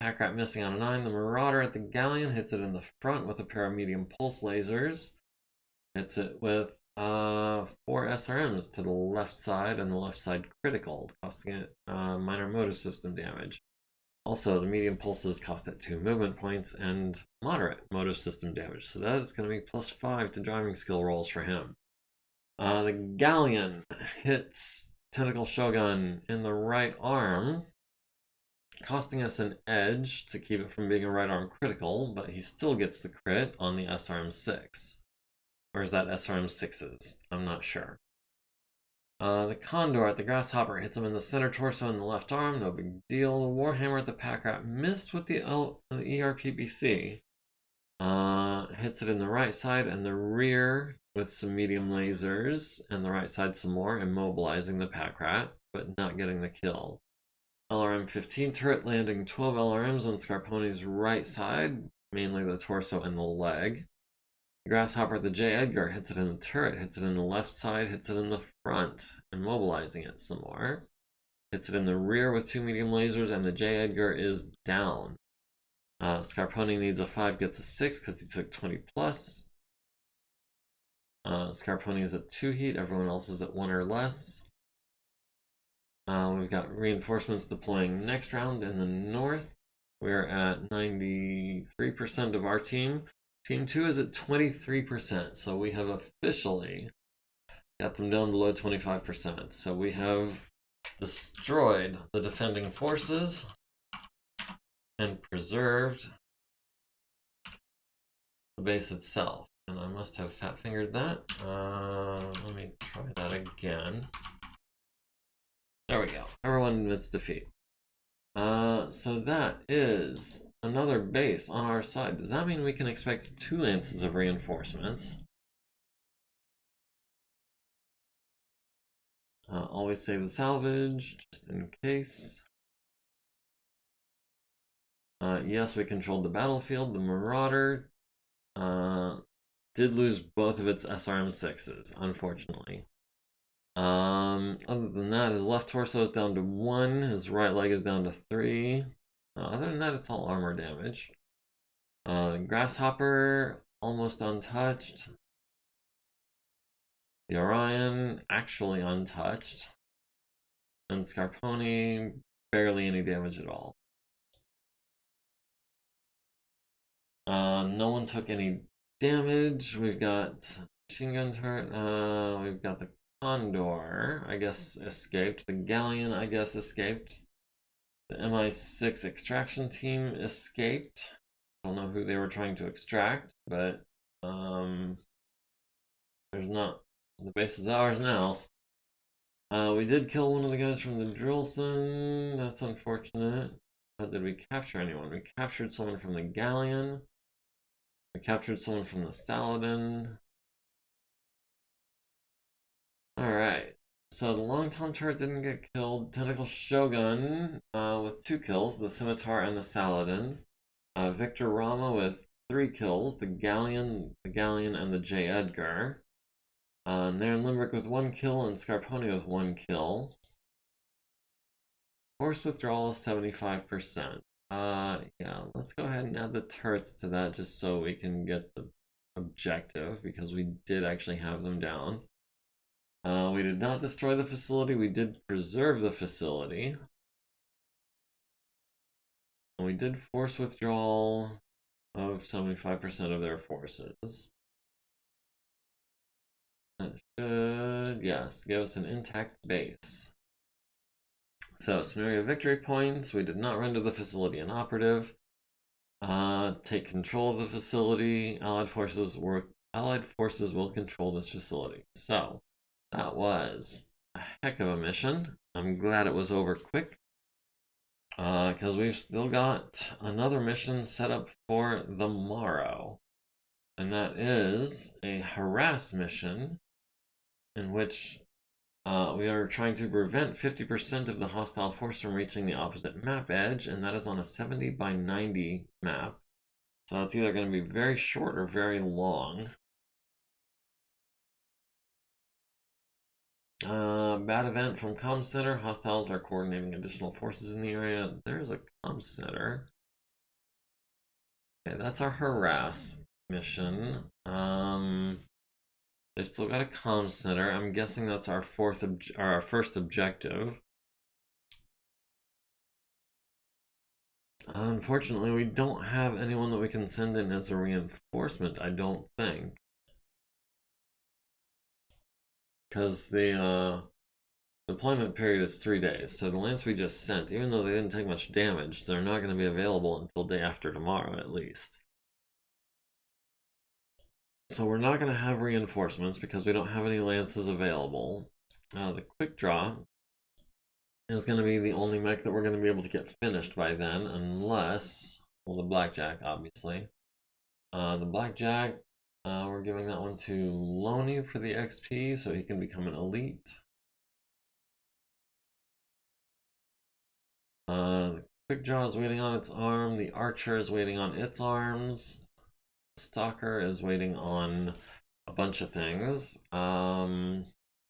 pack rat missing on a 9. The Marauder at the Galleon hits it in the front with a pair of medium pulse lasers. Hits it with 4 SRMs to the left side, and the left side critical, costing it minor motor system damage. Also, the medium pulses cost it 2 movement points and moderate motor system damage, so that is going to be +5 to driving skill rolls for him. The Galleon hits Tentacle Shogun in the right arm, costing us an edge to keep it from being a right arm critical, but he still gets the crit on the SRM6. Or is that SRM6's? I'm not sure. The Condor at the Grasshopper hits him in the center torso and the left arm, no big deal. The Warhammer at the Pack Rat missed with the ERPBC. Hits it in the right side and the rear with some medium lasers, and the right side some more, immobilizing the Pack Rat, but not getting the kill. LRM-15 turret landing 12 LRMs on Scarponi's right side, mainly the torso and the leg. The Grasshopper at the J. Edgar hits it in the turret, hits it in the left side, hits it in the front, immobilizing it some more. Hits it in the rear with 2 medium lasers, and the J. Edgar is down. Scarponi needs a 5, gets a 6 because he took 20 plus. Scarponi is at 2 heat, everyone else is at 1 or less. We've got reinforcements deploying next round in the north. We're at 93% of our team. Team 2 is at 23%, so we have officially got them down below 25%. So we have destroyed the defending forces and preserved the base itself. And I must have fat-fingered that. Let me try that again. There we go. Everyone admits defeat. So that is another base on our side. Does that mean we can expect 2 lances of reinforcements? Always save the salvage, just in case. Yes, we controlled the battlefield. The Marauder did lose both of its SRM6s, unfortunately. Other than that, his left torso is down to 1, his right leg is down to 3. Other than that, it's all armor damage. Grasshopper, almost untouched. The Orion, actually untouched. And Scarponi, barely any damage at all. No one took any damage. We've got machine gun turret. We've got the Condor, I guess, escaped. The Galleon, I guess, escaped. The MI6 extraction team escaped. I don't know who they were trying to extract, but there's not. The base is ours now. We did kill one of the guys from the Drillson. That's unfortunate. But did we capture anyone? We captured someone from the Galleon. We captured someone from the Saladin. Alright, so the Long Tom turret didn't get killed. Tentacle Shogun with 2 kills, the Scimitar and the Saladin. Victor Rama with 3 kills, the Galleon, and the J. Edgar. Nairn Limerick with 1 kill and Scarponi with 1 kill. Force withdrawal is 75%. Yeah, let's go ahead and add the turrets to that just so we can get the objective, because we did actually have them down. We did not destroy the facility, we did preserve the facility. And we did force withdrawal of 75% of their forces. That should, yes, give us an intact base. So, scenario victory points, we did not render the facility inoperative. Take control of the facility, Allied forces will control this facility. So, that was a heck of a mission. I'm glad it was over quick. Because we've still got another mission set up for the morrow. And that is a harass mission in which we are trying to prevent 50% of the hostile force from reaching the opposite map edge, and that is on a 70 by 90 map. So it's either going to be very short or very long. Bad event from Comm Center. Hostiles are coordinating additional forces in the area. There's a Comm Center. Okay, that's our harass mission. They still got a comm center. I'm guessing that's our first objective. Unfortunately, we don't have anyone that we can send in as a reinforcement, I don't think. Because the deployment period is 3 days, so the lance we just sent, even though they didn't take much damage, they're not going to be available until day after tomorrow at least. So we're not going to have reinforcements because we don't have any lances available. The quick draw is going to be the only mech that we're going to be able to get finished by then, unless, well, the blackjack, obviously. The blackjack, we're giving that one to Loney for the XP so he can become an elite. The quick draw is waiting on its arm. The archer is waiting on its arms. The stalker is waiting on a bunch of things. Some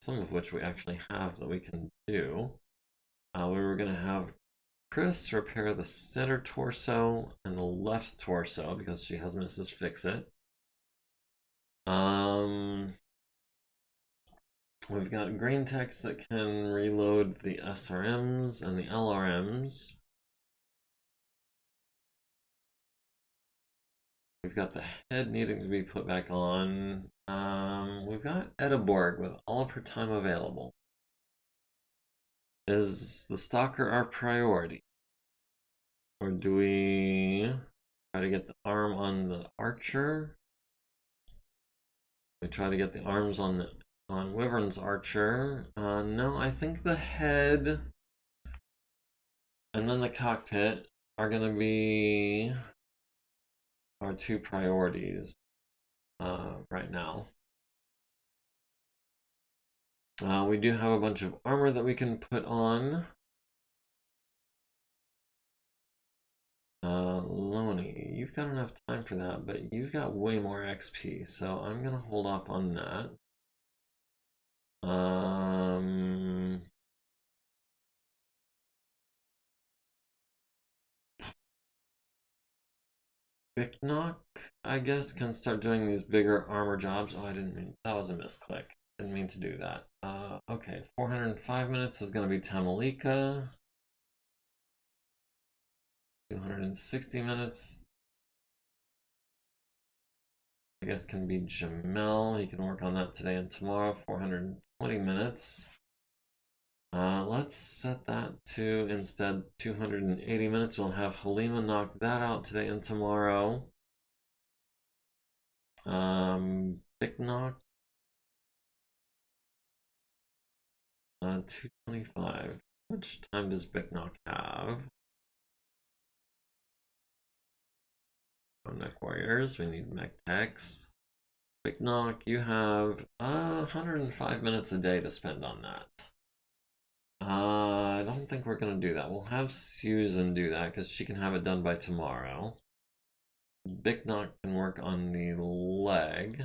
of which we actually have that we can do. We were going to have Chris repair the center torso and the left torso because she has Mrs. Fix-It. We've got green text that can reload the SRMs and the LRMs. We've got the head needing to be put back on. We've got Edeborg with all of her time available. Is the stalker our priority? Or do we try to get the arm on the archer? We try to get the arms on Wyvern's archer. No, I think the head and then the cockpit are gonna be our two priorities right now. We do have a bunch of armor that we can put on. Loney, you've got enough time for that, but you've got way more XP, so I'm gonna hold off on that. MekHQ, I guess, can start doing these bigger armor jobs. Oh, I didn't mean, that was a misclick. Didn't mean to do that. Okay, 405 minutes is gonna be Tamalika. 260 minutes. I guess can be Jamel. He can work on that today and tomorrow. 420 minutes. Let's set that to instead 280 minutes. We'll have Halima knock that out today and tomorrow. Big knock. 225. How much time does Big knock have? Mech warriors. We need mech techs. Big knock. You have 105 minutes a day to spend on that. I don't think we're gonna do that. We'll have Susan do that because she can have it done by tomorrow. Big knock can work on the leg.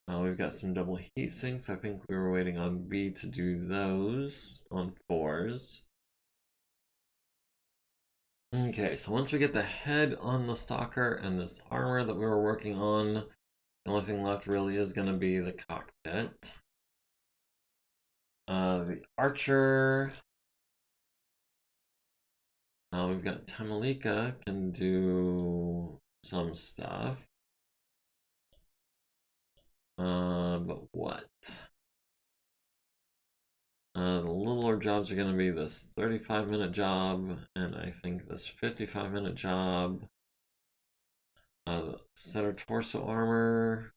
We've got some double heat sinks. I think we were waiting on B to do those on 4s. Okay, so once we get the head on the stalker and this armor that we were working on, the only thing left really is going to be the cockpit. The archer. We've got Tamalika can do some stuff. But what? The littler jobs are going to be this 35-minute job, and I think this 55-minute job. Center torso armor.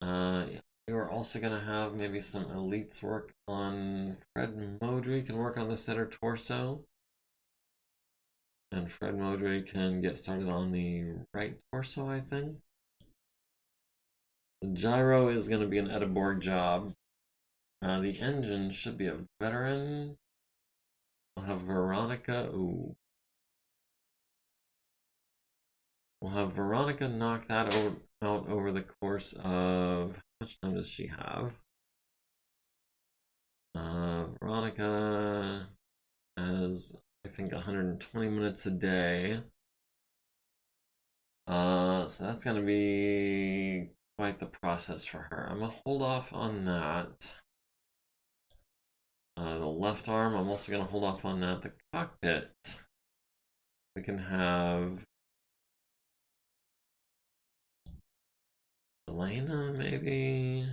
Yeah. We're also going to have maybe some elites work on Fred Modry can work on the center torso. And Fred Modry can get started on the right torso, I think. The gyro is going to be an Edeborg job. The engine should be a veteran. We'll have Veronica. Ooh. We'll have Veronica knock that out over the course of... How much time does she have? Veronica has, I think, 120 minutes a day. So that's gonna be quite the process for her. I'm gonna hold off on that. The left arm, I'm also gonna hold off on that. The cockpit, we can have Elena, maybe.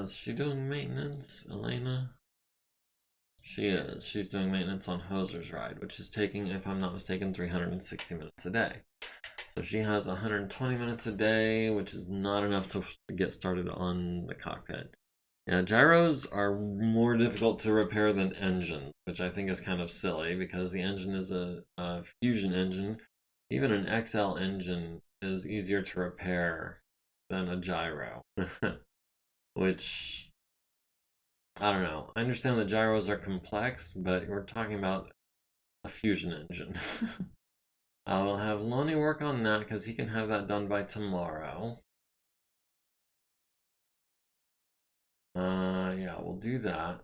Is she doing maintenance, Elena? She is. She's doing maintenance on Hoser's ride, which is taking, if I'm not mistaken, 360 minutes a day. So she has 120 minutes a day, which is not enough to get started on the cockpit. Yeah, gyros are more difficult to repair than engines, which I think is kind of silly because the engine is a fusion engine. Even an XL engine is easier to repair than a gyro, which, I don't know. I understand that gyros are complex, but we're talking about a fusion engine. I will have Lonnie work on that because he can have that done by tomorrow. Yeah, we'll do that.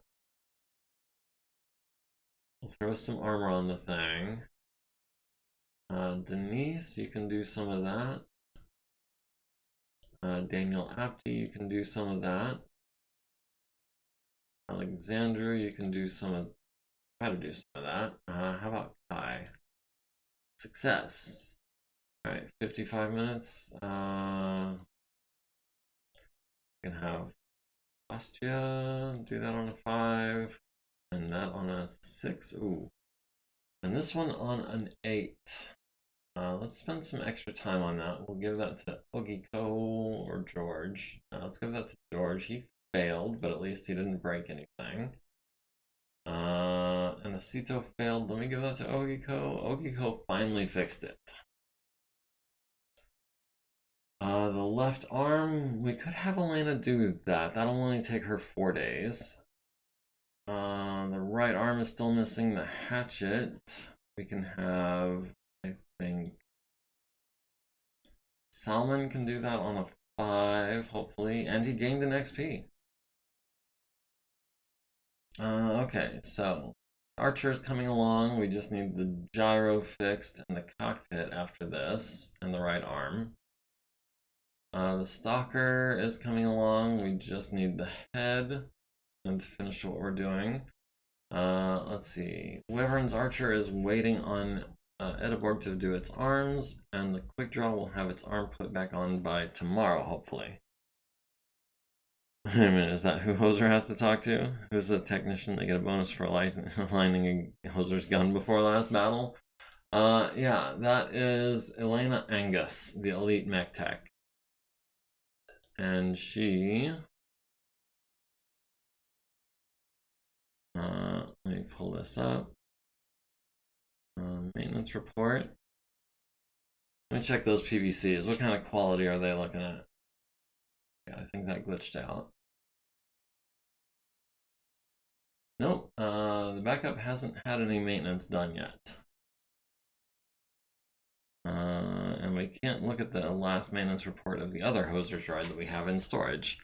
We'll throw some armor on the thing. Denise, you can do some of that. Daniel Apty, you can do some of that. Alexandra, you can do some of, try to do some of that. How about Kai? Success. Alright, 55 minutes. You can have Bastia, do that on a 5, and that on a 6. Ooh. And this one on an 8. Let's spend some extra time on that. We'll give that to Ogiko or George. Let's give that to George. He failed, but at least he didn't break anything. And Acito failed. Let me give that to Ogiko. Ogiko finally fixed it. The left arm, we could have Elena do that. That'll only take her 4 days. The right arm is still missing the hatchet. We can have, I think, Salmon can do that on a 5, hopefully, and he gained an XP. Okay, so Archer is coming along. We just need the gyro fixed and the cockpit after this, and the right arm. The Stalker is coming along. We just need the head and to finish what we're doing. Let's see. Wyvern's Archer is waiting on Ediborg to do its arms, and the Quick Draw will have its arm put back on by tomorrow, hopefully. Wait a minute, is that who Hoser has to talk to? Who's the technician? They get a bonus for aligning Hoser's gun before last battle? Yeah, that is Elena Angus, the elite mech tech. And she... let me pull this up. Maintenance report. Let me check those PVCs. What kind of quality are they looking at? Yeah, I think that glitched out. Nope, the backup hasn't had any maintenance done yet. And we can't look at the last maintenance report of the other Hoser's ride that we have in storage.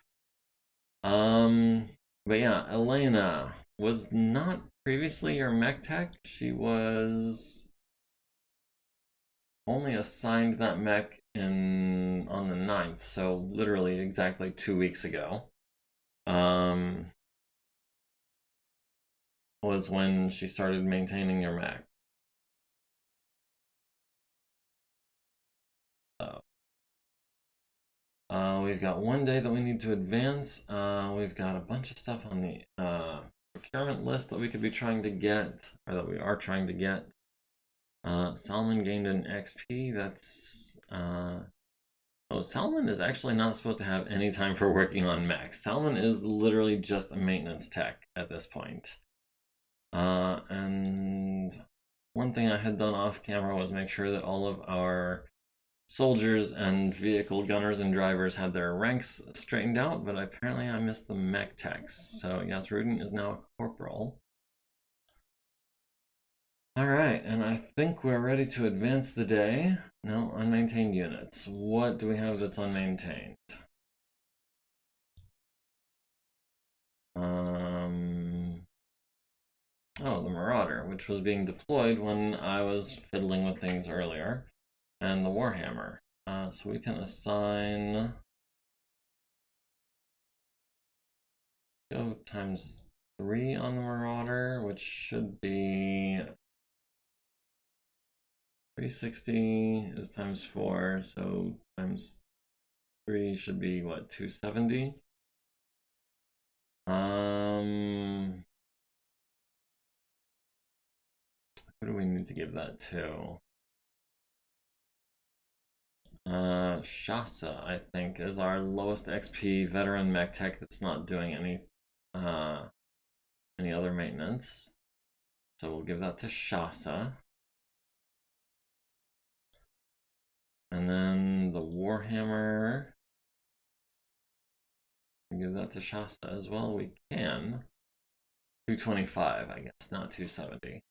But yeah, Elena was not previously your mech tech. She was only assigned that mech on the 9th, so literally exactly 2 weeks ago. Was when she started maintaining your mech. We've got 1 day that we need to advance. We've got a bunch of stuff on the procurement list that we could be trying to get, or that we are trying to get. Salmon gained an XP. That's oh, Salmon is actually not supposed to have any time for working on mechs. Salmon is literally just a maintenance tech at this point. And one thing I had done off camera was make sure that all of our soldiers and vehicle gunners and drivers had their ranks straightened out, but apparently I missed the mech techs. So yes, Rudin is now a corporal. Alright, and I think we're ready to advance the day. No, unmaintained units. What do we have that's unmaintained? Oh, the Marauder, which was being deployed when I was fiddling with things earlier, and the Warhammer. So we can assign go times 3 on the Marauder, which should be 360 is times 4, so times 3 should be what, 270? Who do we need to give that to? Shasa, I think, is our lowest XP veteran mech tech that's not doing any other maintenance. So we'll give that to Shasa. And then the Warhammer, we'll give that to Shasta as well. We can. 225, I guess, not 270.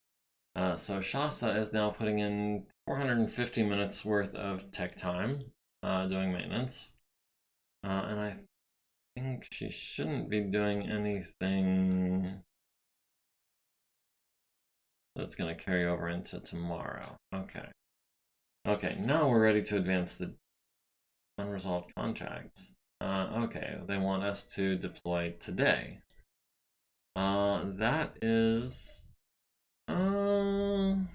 So Shasa is now putting in 450 minutes worth of tech time doing maintenance. And I think she shouldn't be doing anything that's going to carry over into tomorrow. Okay. Okay, now we're ready to advance the unresolved contracts. Okay, they want us to deploy today. That is... the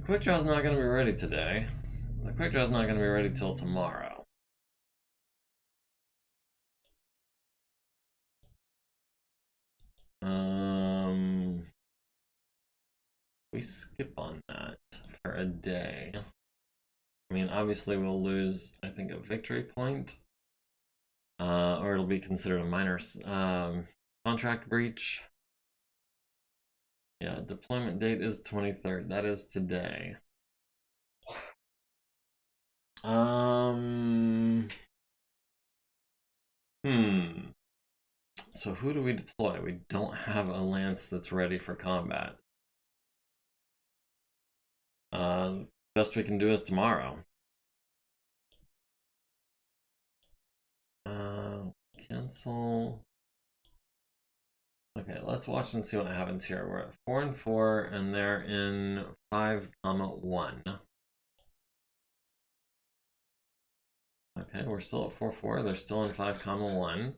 quick draw is not going to be ready today. The quick draw is not going to be ready till tomorrow. We skip on that for a day. I mean, obviously we'll lose, I think, a victory point. Or it'll be considered a minor contract breach. Yeah, deployment date is 23rd. That is today. So who do we deploy? We don't have a lance that's ready for combat. Best we can do is tomorrow. Cancel. Okay, let's watch and see what happens here. We're at 4 and 4, and they're in 5,1. Okay, we're still at 4-4. They're still in 5,1.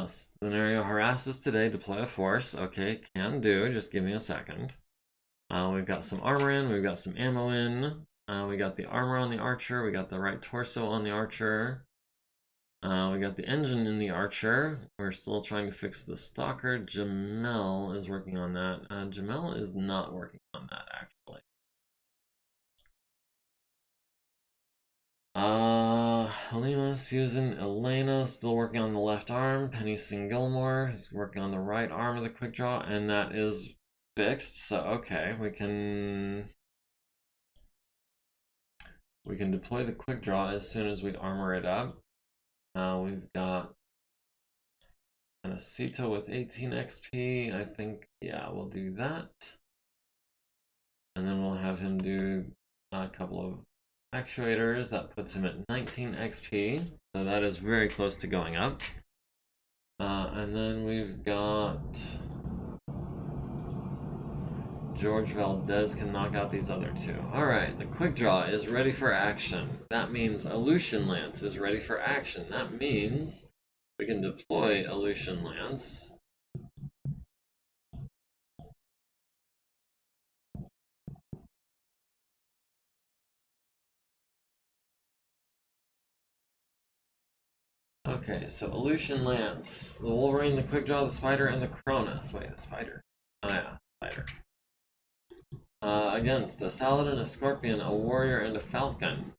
Scenario harasses today. Deploy a force. Okay, can do. Just give me a second. We've got some armor in. We've got some ammo in. We got the armor on the archer. We got the right torso on the archer. We got the engine in the archer. We're still trying to fix the stalker. Jamel is working on that. Jamel is not working on that, actually. Halima, Susan, Elena still working on the left arm. Penny Gilmore is working on the right arm of the quick draw, and that is fixed. So okay, we can deploy the quick draw as soon as we armor it up. We've got Anacito with 18 XP. I think, yeah, we'll do that. And then we'll have him do a couple of actuators. That puts him at 19 XP. So that is very close to going up. And then we've got George Valdez can knock out these other two. Alright, the quick draw is ready for action. That means Aleutian Lance is ready for action. That means we can deploy Aleutian Lance. Okay, so Aleutian Lance, the Wolverine, the Quick Draw, the Spider, and the Cronus. Wait, the Spider. Oh yeah, Spider. Against a Saladin, a Scorpion, a Warrior, and a Falcon.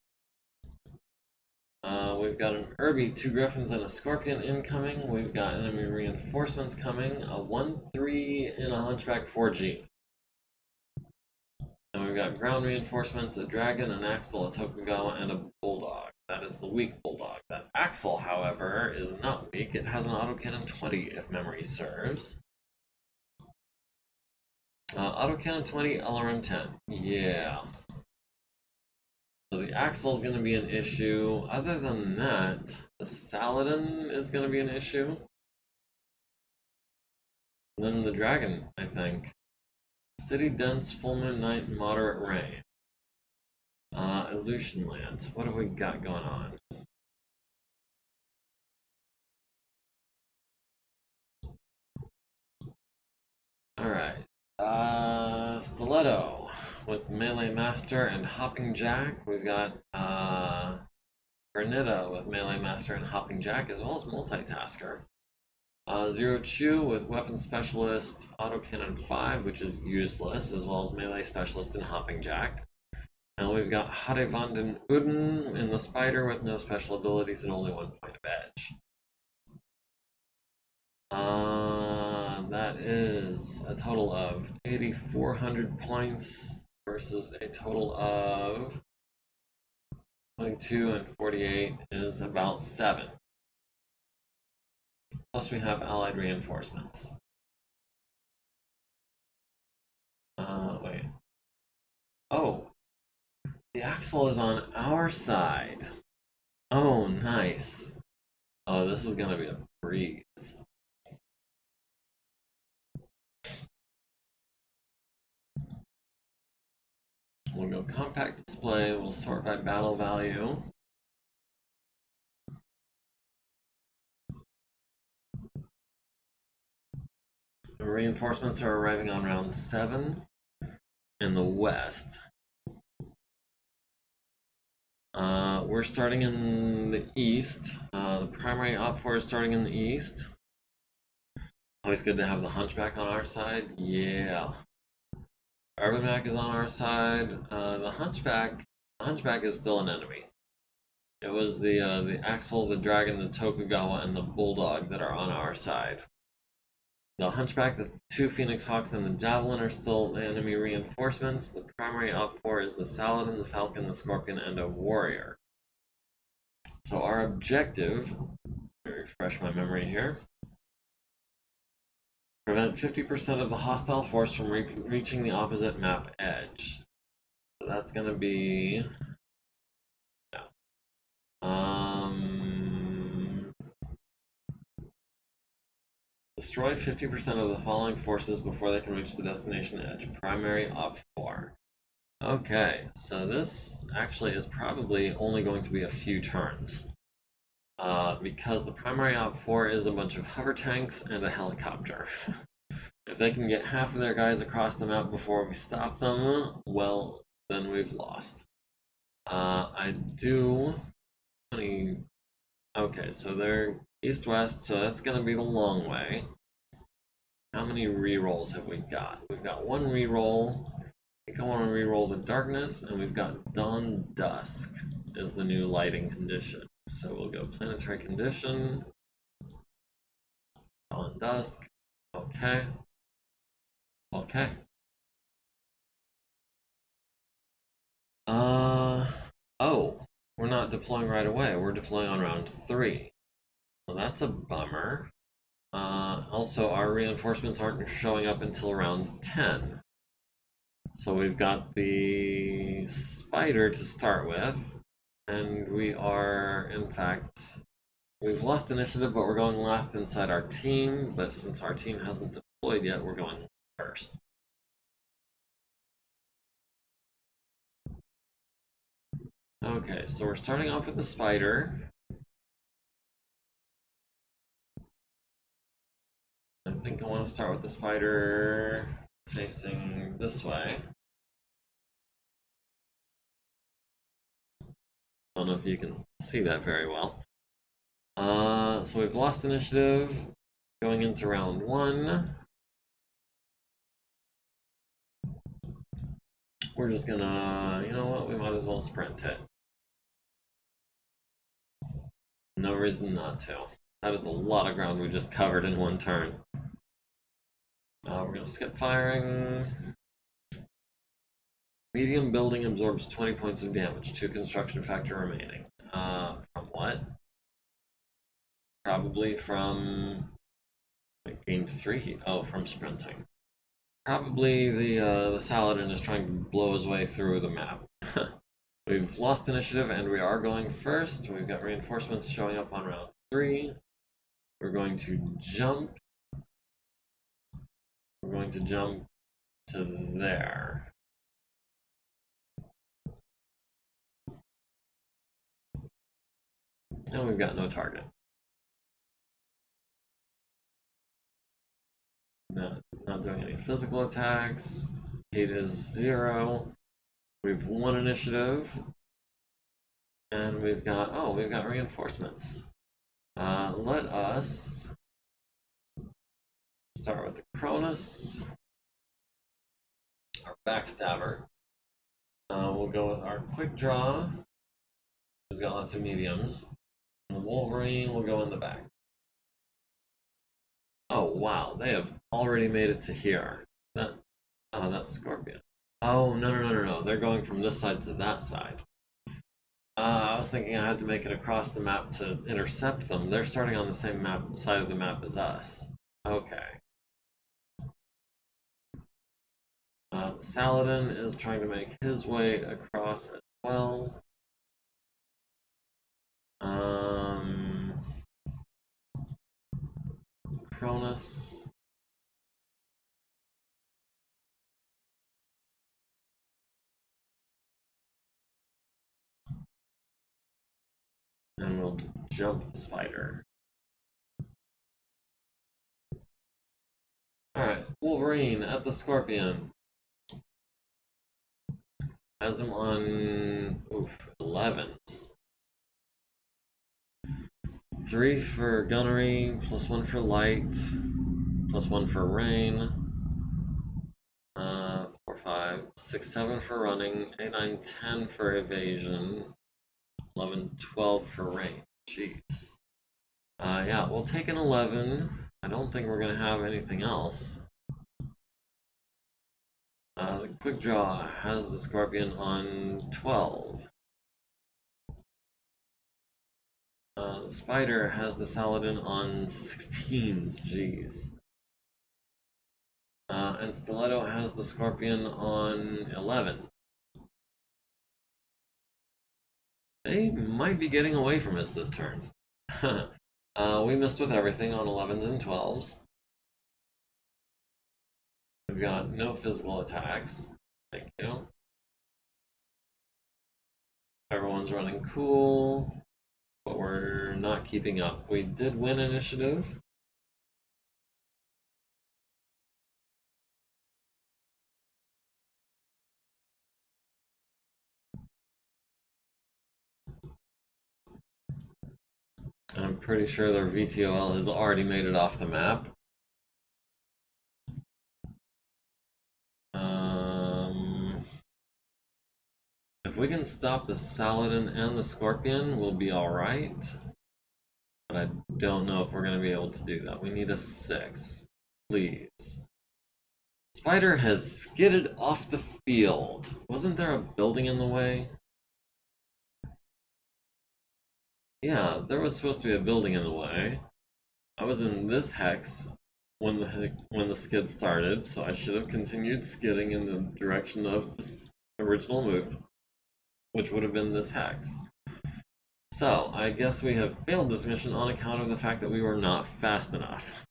We've got an Irby, 2 Griffins, and a Scorpion incoming. We've got enemy reinforcements coming, a 1-3 and a Hunchback 4G. And we've got ground reinforcements, a Dragon, an Axel, a Tokugawa, and a Bulldog. That is the weak Bulldog. That Axel, however, is not weak. It has an autocannon 20, if memory serves. Autocannon 20, LRM 10. Yeah. So the Axle is going to be an issue. Other than that, the Saladin is going to be an issue. then the dragon, I think. City dense, full moon night, moderate rain. Illusion lands. What have we got going on? Alright. Stiletto with Melee Master and Hopping Jack. We've got Bernita with Melee Master and Hopping Jack, as well as Multitasker. Zero Chew with Weapon Specialist, Autocannon 5, which is useless, as well as Melee Specialist and Hopping Jack. And we've got Harevanden Uden in the Spider with no special abilities and only 1 point of edge. That is a total of 8,400 points versus a total of 22 and 48 is about 7. Plus we have allied reinforcements. Wait. Oh, the Axle is on our side. Oh, nice. Oh, this is gonna be a breeze. We'll go compact display, we'll sort by battle value. The reinforcements are arriving on round 7 in the west. We're starting in the east. The primary op 4 is starting in the east. Always good to have the Hunchback on our side. Yeah. MegaMek is on our side. The Hunchback is still an enemy. It was the Axle, the Dragon, the Tokugawa, and the Bulldog that are on our side. The Hunchback, the 2 Phoenix Hawks, and the Javelin are still enemy reinforcements. The primary op 4 is the Saladin, the Falcon, the Scorpion, and a Warrior. So our objective, let me refresh my memory here. Prevent 50% of the hostile force from reaching the opposite map edge. So that's going to be... Yeah. Destroy 50% of the following forces before they can reach the destination edge. Primary op 4. Okay, so this actually is probably only going to be a few turns. Because the primary op 4 is a bunch of hover tanks and a helicopter. If they can get half of their guys across the map before we stop them, well, then we've lost. I do... Okay, so they're east-west, so that's going to be the long way. How many rerolls have we got? We've got 1 reroll. I think I want to reroll the darkness, and we've got Dawn Dusk is the new lighting condition. So we'll go planetary condition, Dawn Dusk, okay, okay. Oh, we're not deploying right away, we're deploying on round 3. Well, that's a bummer. Also, our reinforcements aren't showing up until round 10. So we've got the Spider to start with, and we are, in fact, we've lost initiative, but we're going last inside our team, but since our team hasn't deployed yet, we're going first. Okay, so we're starting off with the Spider. I think I want to start with the Spider facing this way. Don't know if you can see that very well. So we've lost initiative going into round 1. We're just gonna, you know what, we might as well sprint it. No reason not to. That is a lot of ground we just covered in 1 turn. We're gonna skip firing. Medium building absorbs 20 points of damage, 2 construction factor remaining. From what? Probably from... I gained 3. Oh, from sprinting. Probably the Saladin is trying to blow his way through the map. We've lost initiative and we are going first. We've got reinforcements showing up on round 3. We're going to jump. we're going to jump to there. And we've got no target. Not doing any physical attacks. Hate is 0. We've won initiative. And we've got, oh, we've got reinforcements. Let us start with the Cronus, our backstabber. We'll go with our quick draw, who's got lots of mediums. And the Wolverine will go in the back. Oh wow, they have already made it to here. That's Scorpion. Oh no, they're going from this side to that side. I was thinking I had to make it across the map to intercept them. They're starting on the same side of the map as us. Okay. Saladin is trying to make his way across as well. Cronus. And we'll jump the spider. Alright, Wolverine at the Scorpion. Has him on 11s. 3 for gunnery, +1 for light, +1 for rain. 4, 5, 6, 7 for running, 8, 9, 10 for evasion, 11, 12 for rain. Jeez. Yeah, we'll take an 11. I don't think we're gonna have anything else. The quick draw has the Scorpion on 12. The spider has the Saladin on 16s. Jeez. And Stiletto has the Scorpion on 11. They might be getting away from us this turn. We missed with everything on 11s and 12s. We've got no physical attacks. Thank you. Everyone's running cool, but we're not keeping up. We did win initiative. I'm pretty sure their VTOL has already made it off the map. If we can stop the Saladin and the Scorpion, we'll be alright. But I don't know if we're going to be able to do that. We need a 6. Please. Spider has skidded off the field. Wasn't there a building in the way? Yeah, there was supposed to be a building in the way. I was in this hex when the skid started, so I should have continued skidding in the direction of this original movement, which would have been this hex. So, I guess we have failed this mission on account of the fact that we were not fast enough.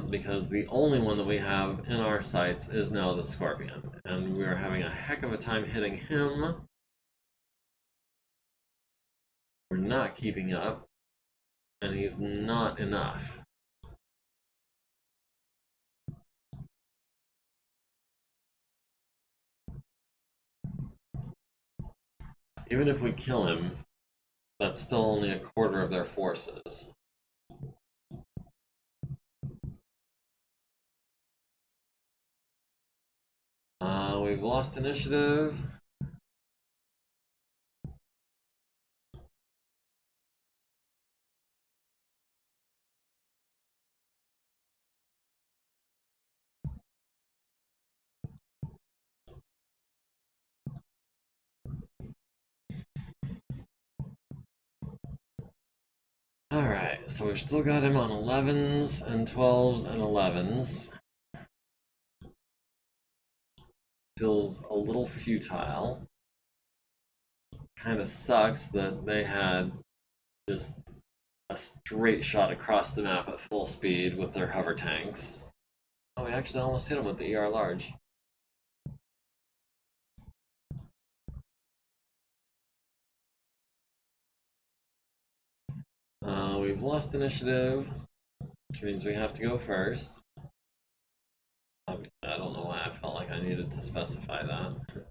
Because the only one that we have in our sights is now the Scorpion, and we are having a heck of a time hitting him. We're not keeping up, and he's not enough. Even if we kill him, that's still only a quarter of their forces. We've lost initiative. Alright, so we've still got him on 11s and 12s and 11s. Feels a little futile. Kind of sucks that they had just a straight shot across the map at full speed with their hover tanks. Oh, we actually almost hit them with the ER large. We've lost initiative, which means we have to go first. Obviously, I don't know why I felt like I needed to specify that.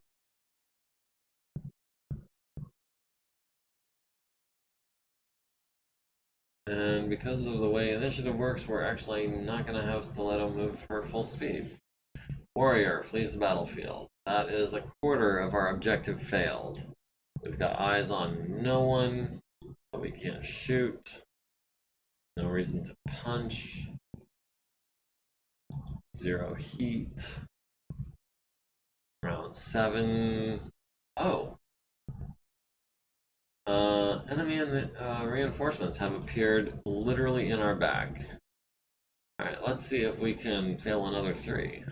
And because of the way initiative works, we're actually not going to have Stiletto move her full speed. Warrior flees the battlefield. That is a quarter of our objective failed. We've got eyes on no one, so we can't shoot. No reason to punch. 0 heat. Round 7. Oh. Enemy and reinforcements have appeared literally in our back. Alright, let's see if we can fail another 3.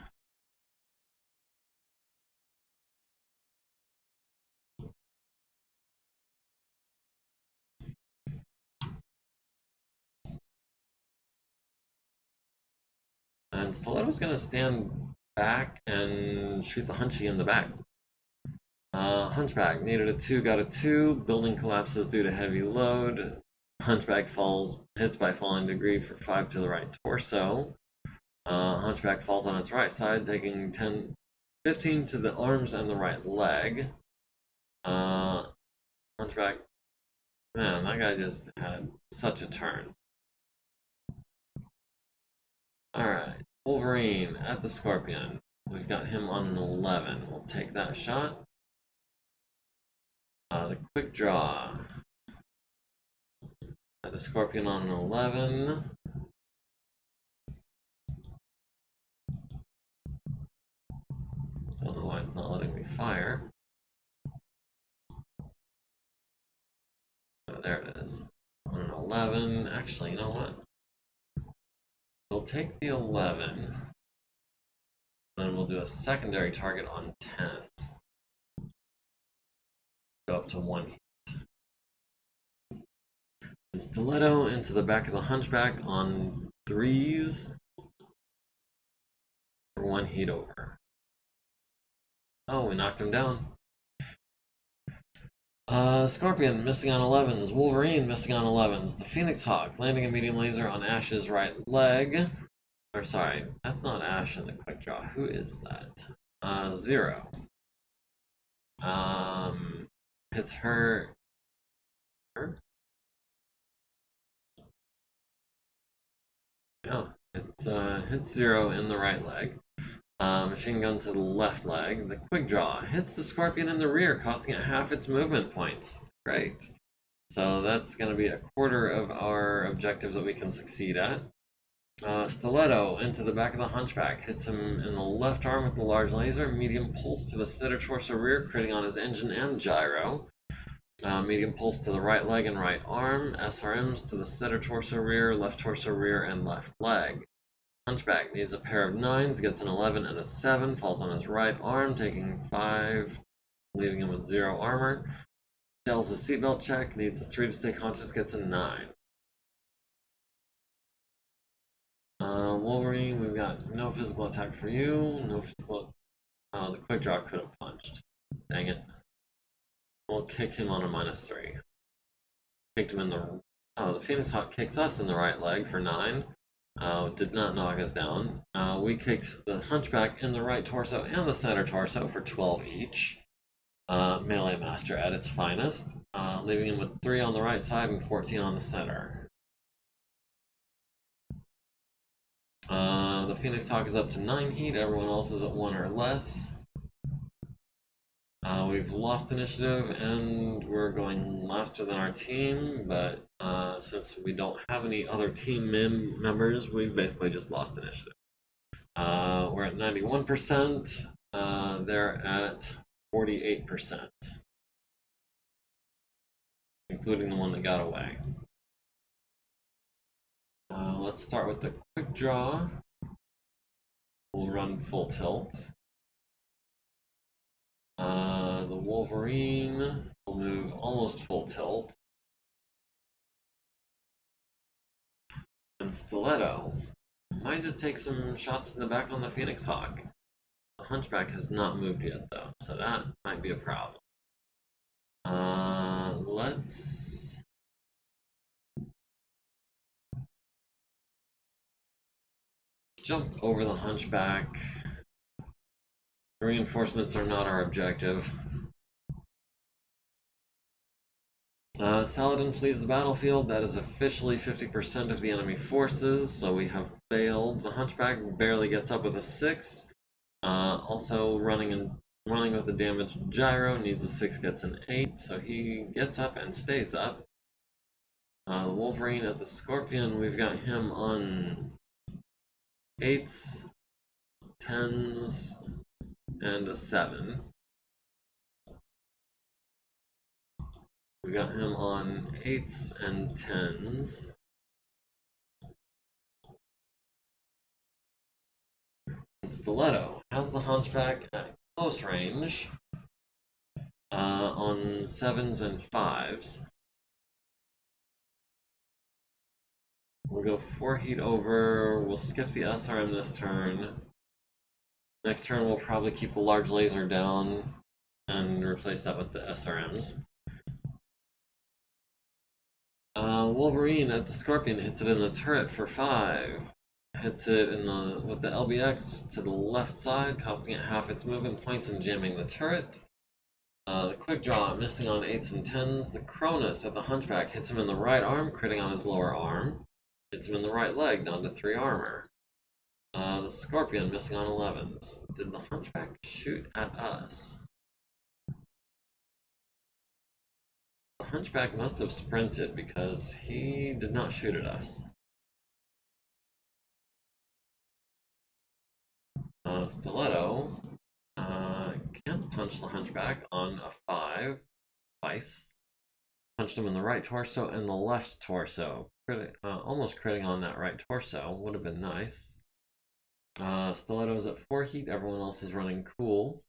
And Stiletto's gonna stand back and shoot the Hunchy in the back. Hunchback needed a 2, got a 2. Building collapses due to heavy load. Hunchback hits by falling debris for 5 to the right torso. Hunchback falls on its right side, taking 15 to the arms and the right leg. Hunchback, man, that guy just had such a turn. Alright, Wolverine at the Scorpion. We've got him on an 11. We'll take that shot. The quick draw. At the Scorpion on an 11. Don't know why it's not letting me fire. Oh, there it is. On an 11. Actually, you know what? We'll take the 11. Then we'll do a secondary target on 10s. Go up to 1 heat. And Stiletto into the back of the Hunchback on 3s. For 1 heat over. Oh, we knocked him down. Scorpion missing on 11s. Wolverine missing on 11s. The Phoenix Hawk landing a medium laser on Ash's right leg. Or sorry, that's not Ash in the quick draw. Who is that? 0. Hits her. Oh, it hits 0 in the right leg. Machine gun to the left leg. The quick draw hits the Scorpion in the rear, costing it half its movement points. Great. So that's going to be a quarter of our objectives that we can succeed at. Stiletto into the back of the Hunchback. Hits him in the left arm with the large laser. Medium pulse to the center torso rear, critting on his engine and gyro. Medium pulse to the right leg and right arm. SRMs to the center torso rear, and left leg. Hunchback needs a pair of 9s, gets an 11 and a 7, falls on his right arm, taking 5, leaving him with 0 armor. Fails his seatbelt check, needs a 3 to stay conscious, gets a 9. Wolverine, we've got no physical attack for you, no physical. The quick draw could have punched. Dang it. We'll kick him on a -3. Kicked him in the. Oh, the Phoenix Hawk kicks us in the right leg for 9. Did not knock us down. We kicked the Hunchback in the right torso and the center torso for 12 each. Melee Master at its finest, leaving him with 3 on the right side and 14 on the center. The Phoenix Hawk is up to 9 heat, everyone else is at 1 or less. We've lost initiative and we're going faster than our team, but since we don't have any other team members, we've basically just lost initiative. We're at 91%, they're at 48%, including the one that got away. Let's start with the quick draw. We'll run full tilt. The Wolverine will move almost full tilt. And Stiletto might just take some shots in the back on the Phoenix Hawk. The Hunchback has not moved yet, though, so that might be a problem. Let's jump over the Hunchback. Reinforcements are not our objective. Saladin flees the battlefield. That is officially 50% of the enemy forces, so we have failed. The Hunchback barely gets up with a 6. Also running with a damaged gyro, needs a 6, gets an 8, so he gets up and stays up. Wolverine at the Scorpion, we've got him on 8s, 10s, and a 7. We got him on 8s and 10s. And Stiletto has the Hunchback at close range on 7s and 5s. We'll go 4 heat over. We'll skip the SRM this turn. Next turn we'll probably keep the large laser down and replace that with the SRMs. Wolverine at the Scorpion hits it in the turret for 5. Hits it with the LBX to the left side, costing it half its movement points and jamming the turret. The Quick Draw missing on 8s and 10s. The Cronus at the Hunchback hits him in the right arm, critting on his lower arm. Hits him in the right leg, down to 3 armor. The Scorpion missing on 11s. Did the Hunchback shoot at us? The Hunchback must have sprinted because he did not shoot at us. Stiletto can't punch the Hunchback on a 5 twice. Punched him in the right torso and the left torso. Almost critting on that right torso. Would have been nice. Stiletto's at 4 heat. Everyone else is running cool.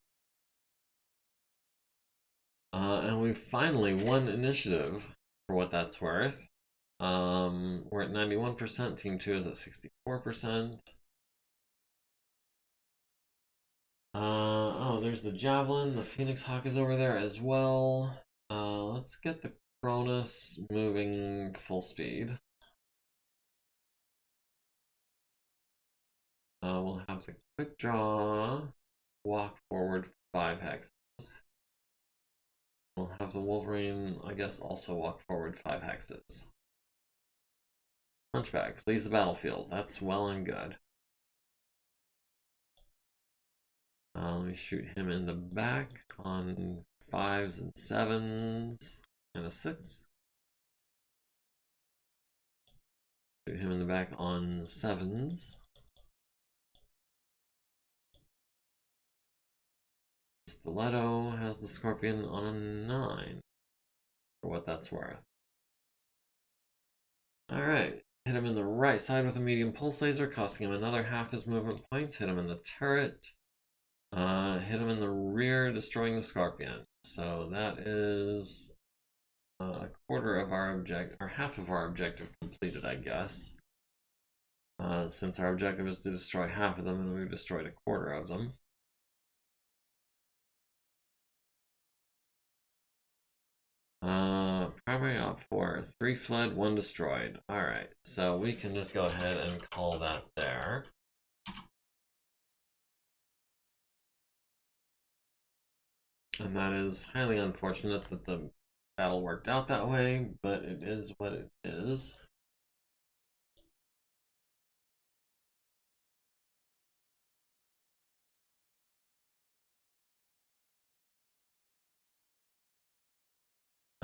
And we've finally won initiative, for what that's worth. We're at 91%. Team 2 is at 64%. Oh, there's the Javelin. The Phoenix Hawk is over there as well. Let's get the Cronus moving full speed. We'll have the Quick Draw walk forward 5 hexes. We'll have the Wolverine, I guess, also walk forward 5 hexes. Hunchback flees the battlefield. That's well and good. Let me shoot him in the back on 5s and 7s and a 6. Shoot him in the back on 7s. Stiletto has the Scorpion on a 9, for what that's worth. Alright, hit him in the right side with a medium pulse laser, costing him another half his movement points. Hit him in the turret. Hit him in the rear, destroying the Scorpion. So that is a quarter of our objective, or half of our objective completed, I guess. Since our objective is to destroy half of them, and we've destroyed a quarter of them. Primary op 4, 3 fled, 1 destroyed. Alright, so we can just go ahead and call that there. And that is highly unfortunate that the battle worked out that way, but it is what it is.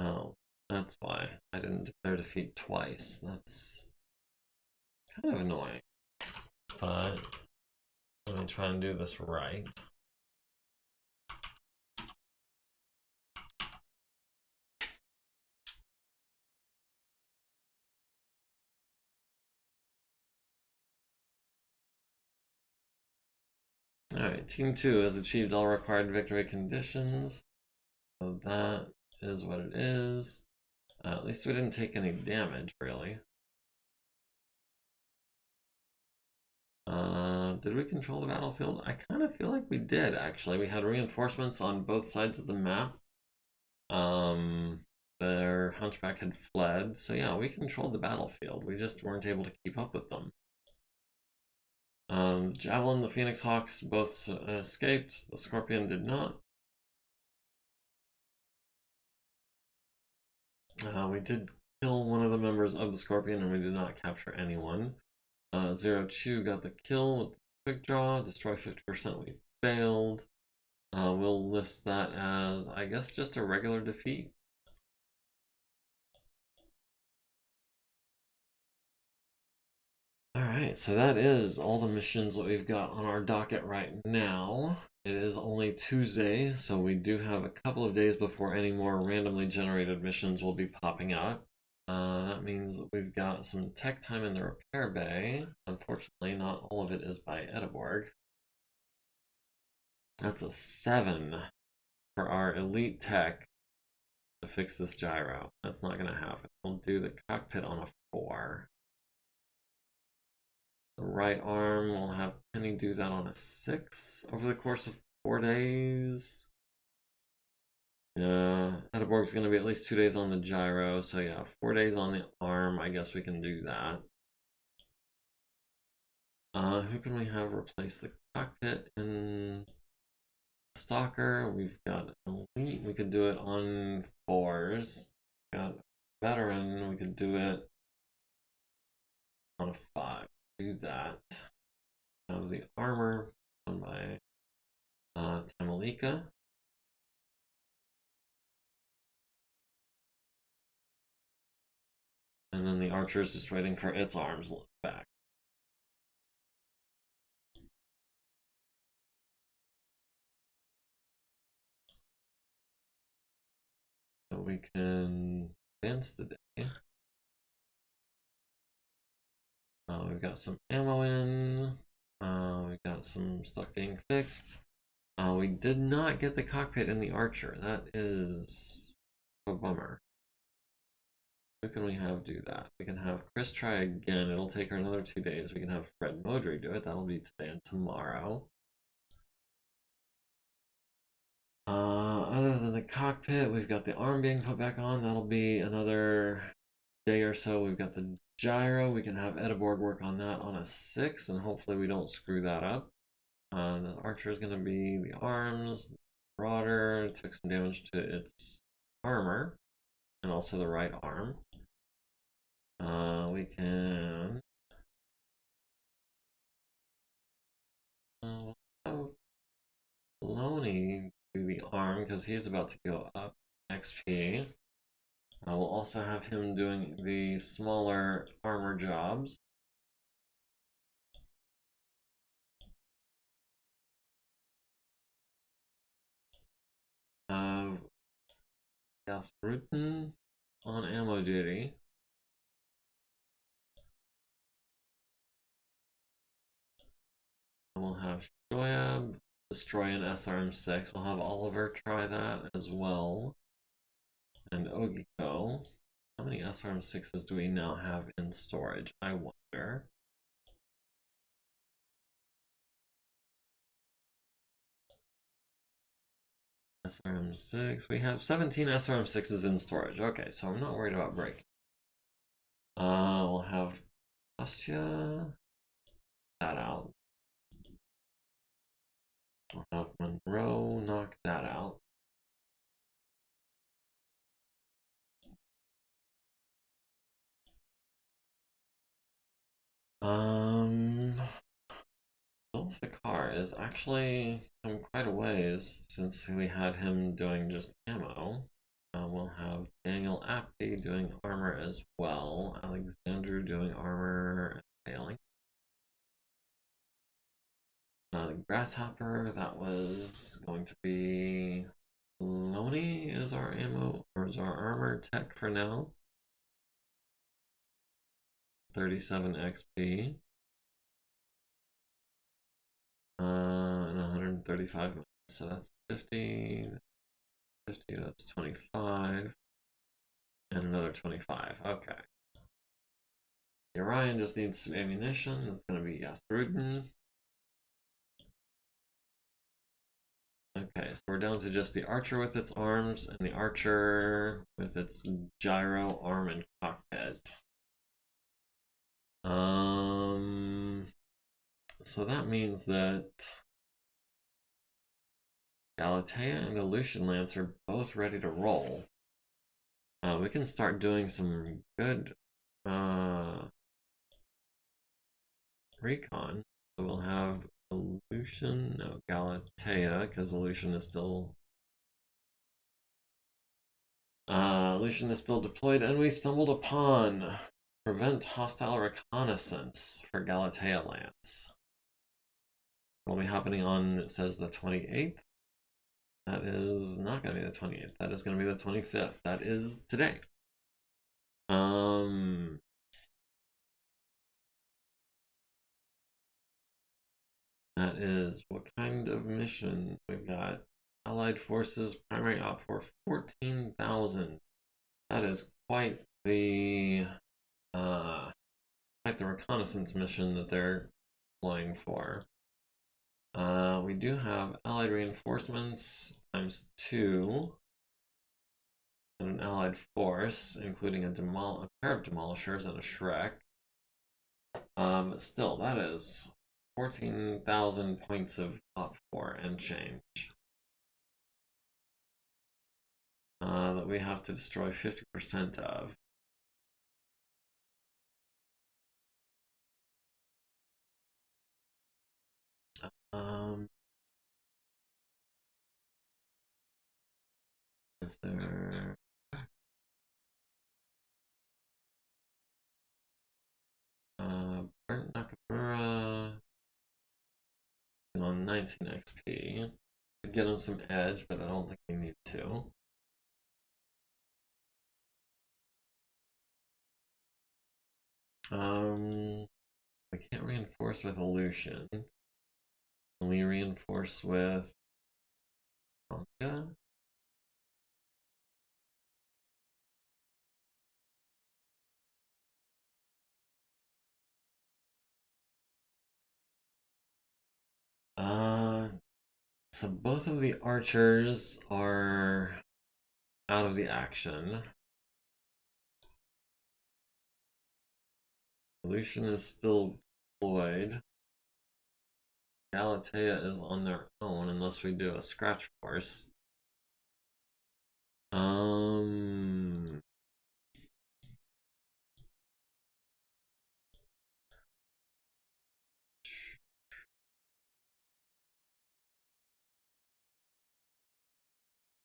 Oh, that's why I didn't declare defeat twice. That's kind of annoying. But let me try and do this right. Alright, Team 2 has achieved all required victory conditions. So that is what it is. At least we didn't take any damage, really. Did we control the battlefield? I kind of feel like we did, actually. We had reinforcements on both sides of the map. Their hunchback had fled, so yeah, we controlled the battlefield. We just weren't able to keep up with them. The Javelin, the Phoenix Hawks both escaped. The Scorpion did not. We did kill one of the members of the Scorpion, and we did not capture anyone. Zero Chew got the kill with the quick draw. Destroy 50%, we failed. We'll list that as, I guess, just a regular defeat. Alright, so that is all the missions that we've got on our docket right now. It is only Tuesday, so we do have a couple of days before any more randomly generated missions will be popping up. That means we've got some tech time in the repair bay. Unfortunately, not all of it is by Edeborg. That's a 7 for our elite tech to fix this gyro. That's not going to happen. We'll do the cockpit on a 4. The right arm, we'll have Penny do that on a 6 over the course of 4 days. Yeah, Edeborg's going to be at least 2 days on the gyro, so yeah, 4 days on the arm. I guess we can do that. Who can we have replace the cockpit in Stalker? We've got elite. We could do it on 4s. Got veteran. We could do it on a 5. Do that. Have the armor done by Tamalika. And then the archer is just waiting for its arms back. So we can advance the day. We've got some ammo in. We've got some stuff being fixed. We did not get the cockpit in the archer. That is a bummer. Who can we have do that? We can have Chris try again. It'll take her another 2 days. We can have Fred Modry do it. That'll be today and tomorrow. Other than the cockpit, we've got the arm being put back on. That'll be another day or so. We've got the gyro. We can have Edeborg work on that on a 6, and hopefully we don't screw that up. The archer is going to be the arms. Marauder took some damage to its armor, and also the right arm. We can have Loney do the arm because he's about to go up XP. We'll also have him doing the smaller armor jobs. Gasrutin on ammo duty. And we'll have Shoyab destroy an SRM6. We'll have Oliver try that as well. And Ogiko. How many SRM6s do we now have in storage? I wonder. SRM6. We have 17 SRM6s in storage. Okay, so I'm not worried about breaking. We'll have Bastia. That out. We'll have Monroe knock that out. Zulfikar is actually come quite a ways since we had him doing just ammo. We'll have Daniel Apty doing armor as well. Alexandru doing armor and failing. The Grasshopper, that was going to be Loney is our ammo, or is our armor tech for now. 37 XP. And 135 minutes. So that's 50, that's 25. And another 25. Okay. Orion just needs some ammunition. It's going to be Yastruden. Okay, so we're down to just the Archer with its arms and the Archer with its gyro, arm, and cockpit. So that means that Galatea and Aleutian Lance are both ready to roll. We can start doing some good recon. So we'll have Aleutian, no, Galatea, because Aleutian is still deployed, and we stumbled upon prevent hostile reconnaissance for Galatea Lance. Will be happening on, it says, the 28th. That is not going to be the 28th. That is going to be the 25th. That is today. That is what kind of mission we've got. Allied forces, primary op for 14,000. That is quite the reconnaissance mission that they're deploying for. We do have allied reinforcements ×2 and an allied force, including a pair of demolishers and a Shrek. But still, that is 14,000 points of op for and change. That we have to destroy 50% of. Is there... Burnt Nakamura on 19 XP. Could get him some edge, but I don't think we need to. We can't reinforce with Aleutian. Can we reinforce with Tonga? So both of the archers are out of the action. Aleutian is still deployed. Galatea is on their own unless we do a scratch force.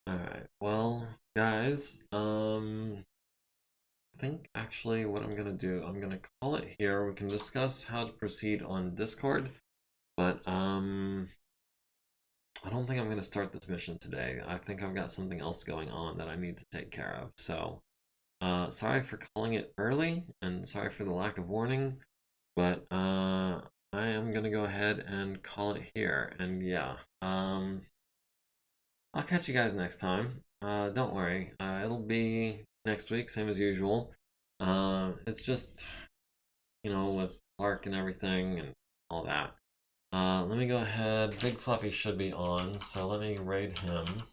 Alright, well, guys, I think actually what I'm gonna do, I'm gonna call it here. We can discuss how to proceed on Discord, but I don't think I'm gonna start this mission today. I think I've got something else going on that I need to take care of. So, sorry for calling it early, and sorry for the lack of warning, but I am gonna go ahead and call it here. And yeah, I'll catch you guys next time. Don't worry, it'll be next week, same as usual. It's just, you know, with Lark and everything and all that. Let me go ahead. Big Fluffy should be on, so let me raid him.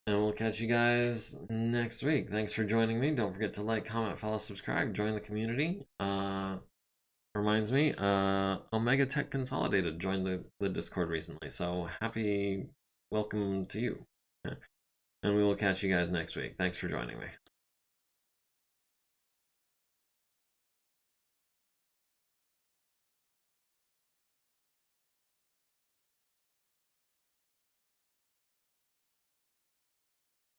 And we'll catch you guys next week. Thanks for joining me. Don't forget to like, comment, follow, subscribe, join the community. Reminds me, Omega Tech Consolidated joined the Discord recently, so happy welcome to you. And we will catch you guys next week. Thanks for joining me.